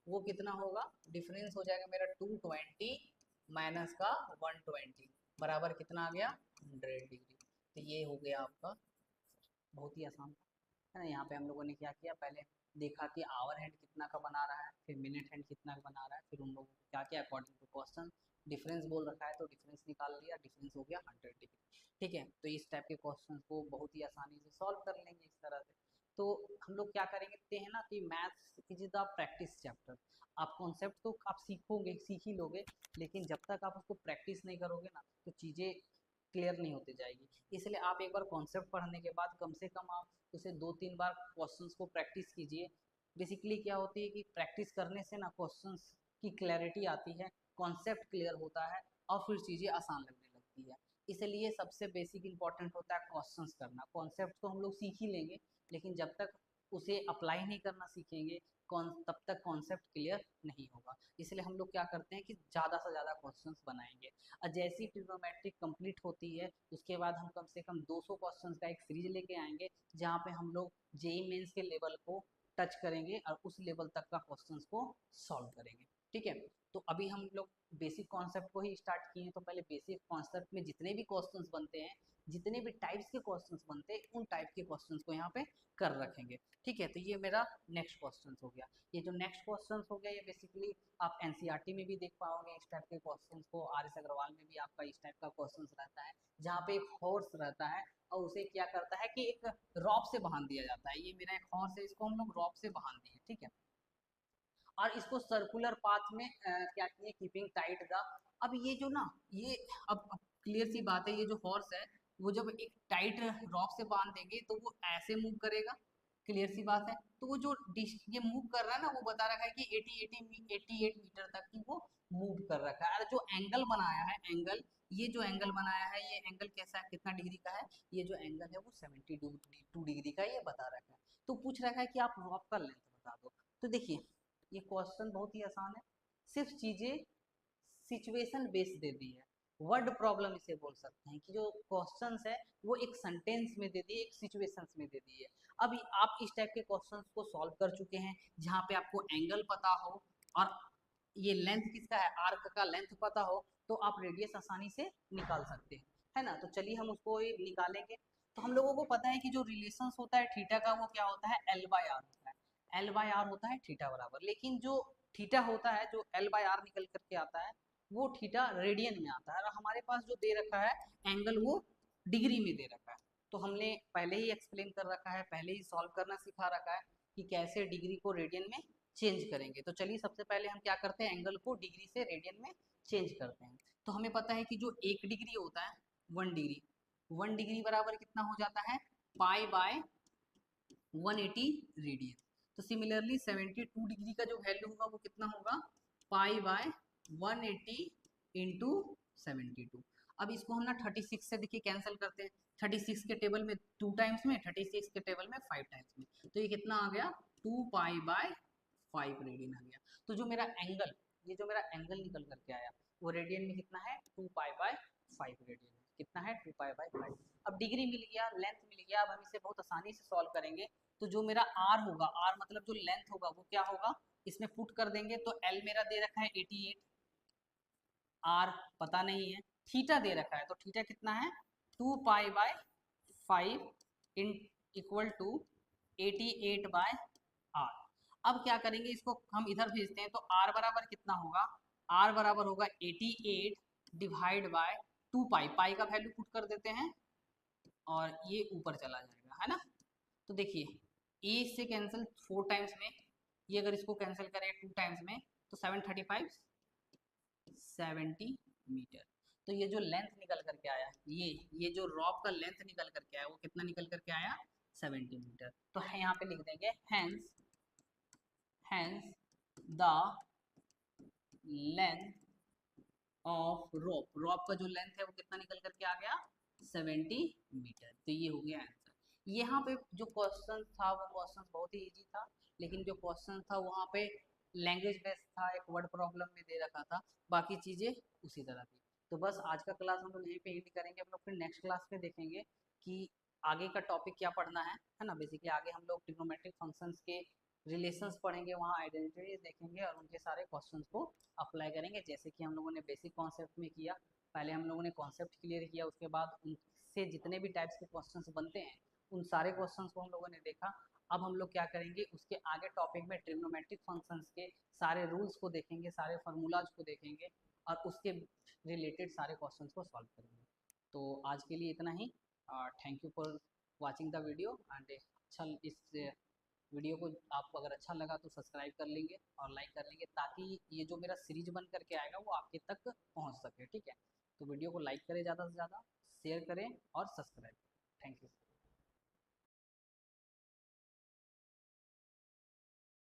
वो कितना होगा, डिफरेंस हो जाएगा मेरा 220 माइनस का 120 बराबर कितना आ गया, 100 डिग्री। तो ये हो गया आपका, बहुत ही आसान है ना। यहाँ पे हम लोगों ने क्या किया, पहले देखा कि आवर हैंड कितना का बना रहा है, फिर मिनट हैंड कितना का बना रहा है, फिर उन लोगों को क्या किया, अकॉर्डिंग टू क्वेश्चन डिफरेंस बोल रखा है तो डिफरेंस निकाल लिया, डिफरेंस हो गया 100 डिग्री। ठीक है, तो इस टाइप के क्वेश्चन को बहुत ही आसानी से सॉल्व कर लेंगे इस तरह से। तो हम लोग क्या करेंगे, देखते हैं ना कि maths is the practice chapter. आप कॉन्सेप्ट तो आप सीखोगे, सीख ही लोगे, लेकिन जब तक आप उसको प्रैक्टिस नहीं करोगे ना तो चीज़ें क्लियर नहीं होती जाएगी। इसलिए आप एक बार कॉन्सेप्ट पढ़ने के बाद कम से कम आप उसे 2-3 बार क्वेश्चंस को प्रैक्टिस कीजिए। बेसिकली क्या होती है कि प्रैक्टिस करने से ना क्वेश्चंस की क्लैरिटी आती है, कॉन्सेप्ट क्लियर होता है और फिर चीज़ें आसान लगने लगती है। इसलिए सबसे बेसिक इंपॉर्टेंट होता है क्वेश्चंस करना। कॉन्सेप्ट तो हम लोग सीख ही लेंगे, लेकिन जब तक उसे अप्लाई नहीं करना सीखेंगे तब तक कॉन्सेप्ट क्लियर नहीं होगा। इसलिए हम लोग क्या करते हैं कि ज़्यादा से ज़्यादा क्वेश्चंस बनाएंगे, और जैसी ट्रिग्नोमेट्रिक कंप्लीट होती है उसके बाद हम कम से कम 200 क्वेश्चंस का एक सीरीज लेके आएंगे, जहाँ पे हम लोग जेईई मेंस के लेवल को टच करेंगे और उस लेवल तक का क्वेश्चंस को सॉल्व करेंगे। ठीक है, तो अभी हम लोग बेसिक कॉन्सेप्ट को ही स्टार्ट किए हैं, तो पहले बेसिक कॉन्सेप्ट में जितने भी क्वेश्चंस बनते हैं, जितने भी टाइप्स के क्वेश्चंस बनते हैं, उन टाइप के क्वेश्चंस को यहाँ पे कर रखेंगे। ठीक है, तो ये मेरा नेक्स्ट क्वेश्चन हो गया। ये जो नेक्स्ट क्वेश्चन हो गया ये बेसिकली आप एनसीईआरटी में भी देख पाओगे इस टाइप के क्वेश्चंस को, आर एस अग्रवाल में भी आपका इस टाइप का क्वेश्चन रहता है, जहाँ पे एक हॉर्स रहता है और उसे क्या करता है कि एक रॉप से बांध दिया जाता है। ये मेरा एक हॉर्स है, इसको हम लोग रॉप से बांध दिए। ठीक है, और इसको सर्कुलर पाथ में क्या किए, कीपिंग टाइट द। अब ये जो ना ये अब क्लियर सी बात है, ये जो हॉर्स है वो जब एक टाइट रॉप से बांध देंगे तो वो ऐसे मूव करेगा, क्लियर सी बात है। तो वो जो ये मूव कर रहा है ना, वो बता रखा है कि 88 मीटर तक की वो मूव कर रखा है। और जो एंगल बनाया है, एंगल, ये जो एंगल बनाया है, ये एंगल कैसा है, कितना डिग्री का है, ये जो एंगल है वो 72 डिग्री का ये बता रखा है। तो पूछ रखा है कि आप रॉप का लेंथ बता दो। तो देखिए ये क्वेश्चन बहुत ही आसान है, सिर्फ चीजें सिचुएशन बेस्ड दे दी है, वर्ड प्रॉब्लम इसे बोल सकते हैं कि जो क्वेश्चंस है वो एक सेंटेंस में दे दी, एक सिचुएशंस में दे दी है। अभी आप इस टाइप के क्वेश्चंस को सॉल्व कर चुके हैं जहाँ पे आपको एंगल पता हो और ये लेंथ किसका है, आर्क का लेंथ पता हो, तो आप रेडियस आसानी से निकाल सकते हैं, है ना। तो चलिए हम उसको निकालेंगे। तो हम लोगों को पता है कि जो रिलेशंस होता है थीटा का वो क्या होता है, एल बाय आर होता है। एल बाय आर होता है थीटा बराबर, लेकिन जो थीटा होता है, जो एल बाय आर निकल करके आता है, वो थीटा रेडियन में आता है। और हमारे पास जो दे रखा है एंगल, वो डिग्री में दे रखा है। तो हमने पहले ही एक्सप्लेन कर रखा है, पहले ही सॉल्व करना सिखा रखा है कि कैसे डिग्री को रेडियन में चेंज करेंगे। तो चलिए सबसे पहले हम क्या करते हैं, एंगल को डिग्री से रेडियन में चेंज करते हैं। तो हमें पता है कि जो 1 डिग्री होता है, 1 डिग्री, 1 डिग्री बराबर कितना हो जाता है, पाई बाय 180 रेडियन। तो सिमिलरली 72 डिग्री का जो वैल्यू होगा वो कितना होगा, पाई बाय 180 इंटू 72। अब इसको हम ना 36 से देखिए कैंसिल करते हैं, 36 के टेबल में 2 टाइम्स में, 36 के टेबल में 5 टाइम्स में, तो ये कितना आ गया, 2 पाई बाय 5 रेडियन आ गया। तो जो मेरा एंगल, ये जो मेरा एंगल निकल करके आया वो रेडियन में कितना है, 2 पाई बाय 5 रेडियन, कितना है, 2 पाई बाय 5। अब डिग्री मिल गया, लेंथ मिल गया, अब हम इसे बहुत आसानी से सॉल्व करेंगे। तो जो मेरा आर होगा, आर मतलब जो लेंथ होगा वो क्या होगा, इसमें पुट कर देंगे। तो एल मेरा दे रखा है 88, आर पता नहीं है, थीटा दे रखा है, तो थीटा कितना है, 2 pi by 5 in equal to 88 by R. अब क्या करेंगे, इसको हम इधर भेजते हैं, तो आर बराबर कितना होगा, आर बराबर होगा 88 डिवाइड बाय 2 पाई, पाई का वैल्यू पुट कर देते हैं और ये ऊपर चला जाएगा, है ना। तो देखिए ए से कैंसिल 4 टाइम्स में, ये अगर इसको कैंसिल करें 2 टाइम्स में, तो 735 70 मीटर। तो ये जो लेंथ निकल करके आया, ये जो रॉप का लेंथ निकल करके आया वो कितना निकल करके आया, 70 मीटर। तो है यहाँ पे लिख देंगे हैंस द लेंथ ऑफ रॉप, रॉप का जो लेंथ है वो कितना निकल करके आ गया, 70 मीटर। तो ये हो गया आंसर। यहाँ पे जो क्वेश्चन था वो क्वेश्चन बहुत ही इजी था, लेकिन जो क्वेश्चन था वहाँ पे लैंग्वेज बेस्ड था, एक वर्ड प्रॉब्लम में दे रखा था, बाकी चीज़ें उसी तरह थी। तो बस आज का क्लास हम लोग यहीं पे एंड करेंगे, हम लोग फिर नेक्स्ट क्लास में देखेंगे कि आगे का टॉपिक क्या पढ़ना है ना। बेसिकली आगे हम लोग ट्रिग्नोमेट्रिक फंक्शंस के रिलेशंस पढ़ेंगे, वहाँ आइडेंटिटीज देखेंगे और उनके सारे क्वेश्चंस को अप्लाई करेंगे, जैसे कि हम लोगों ने बेसिक कॉन्सेप्ट में किया। पहले हम लोगों ने कॉन्सेप्ट क्लियर किया, उसके बाद उनसे जितने भी टाइप्स के क्वेश्चंस बनते हैं उन सारे क्वेश्चंस को हम लोगों ने देखा। अब हम लोग क्या करेंगे, उसके आगे टॉपिक में ट्रिग्नोमेट्रिक फंक्शंस के सारे रूल्स को देखेंगे, सारे फार्मूलाज को देखेंगे और उसके रिलेटेड सारे क्वेश्चंस को सॉल्व करेंगे। तो आज के लिए इतना ही। Thank you for watching the video and अच्छा, इस वीडियो को आपको अगर अच्छा लगा तो सब्सक्राइब कर लेंगे और लाइक कर लेंगे, ताकि ये जो मेरा सीरीज बन करके आएगा वो आपके तक पहुंच सके, ठीक है। तो वीडियो को लाइक करें ज़्यादा से ज़्यादा, शेयर करें और सब्सक्राइब करें।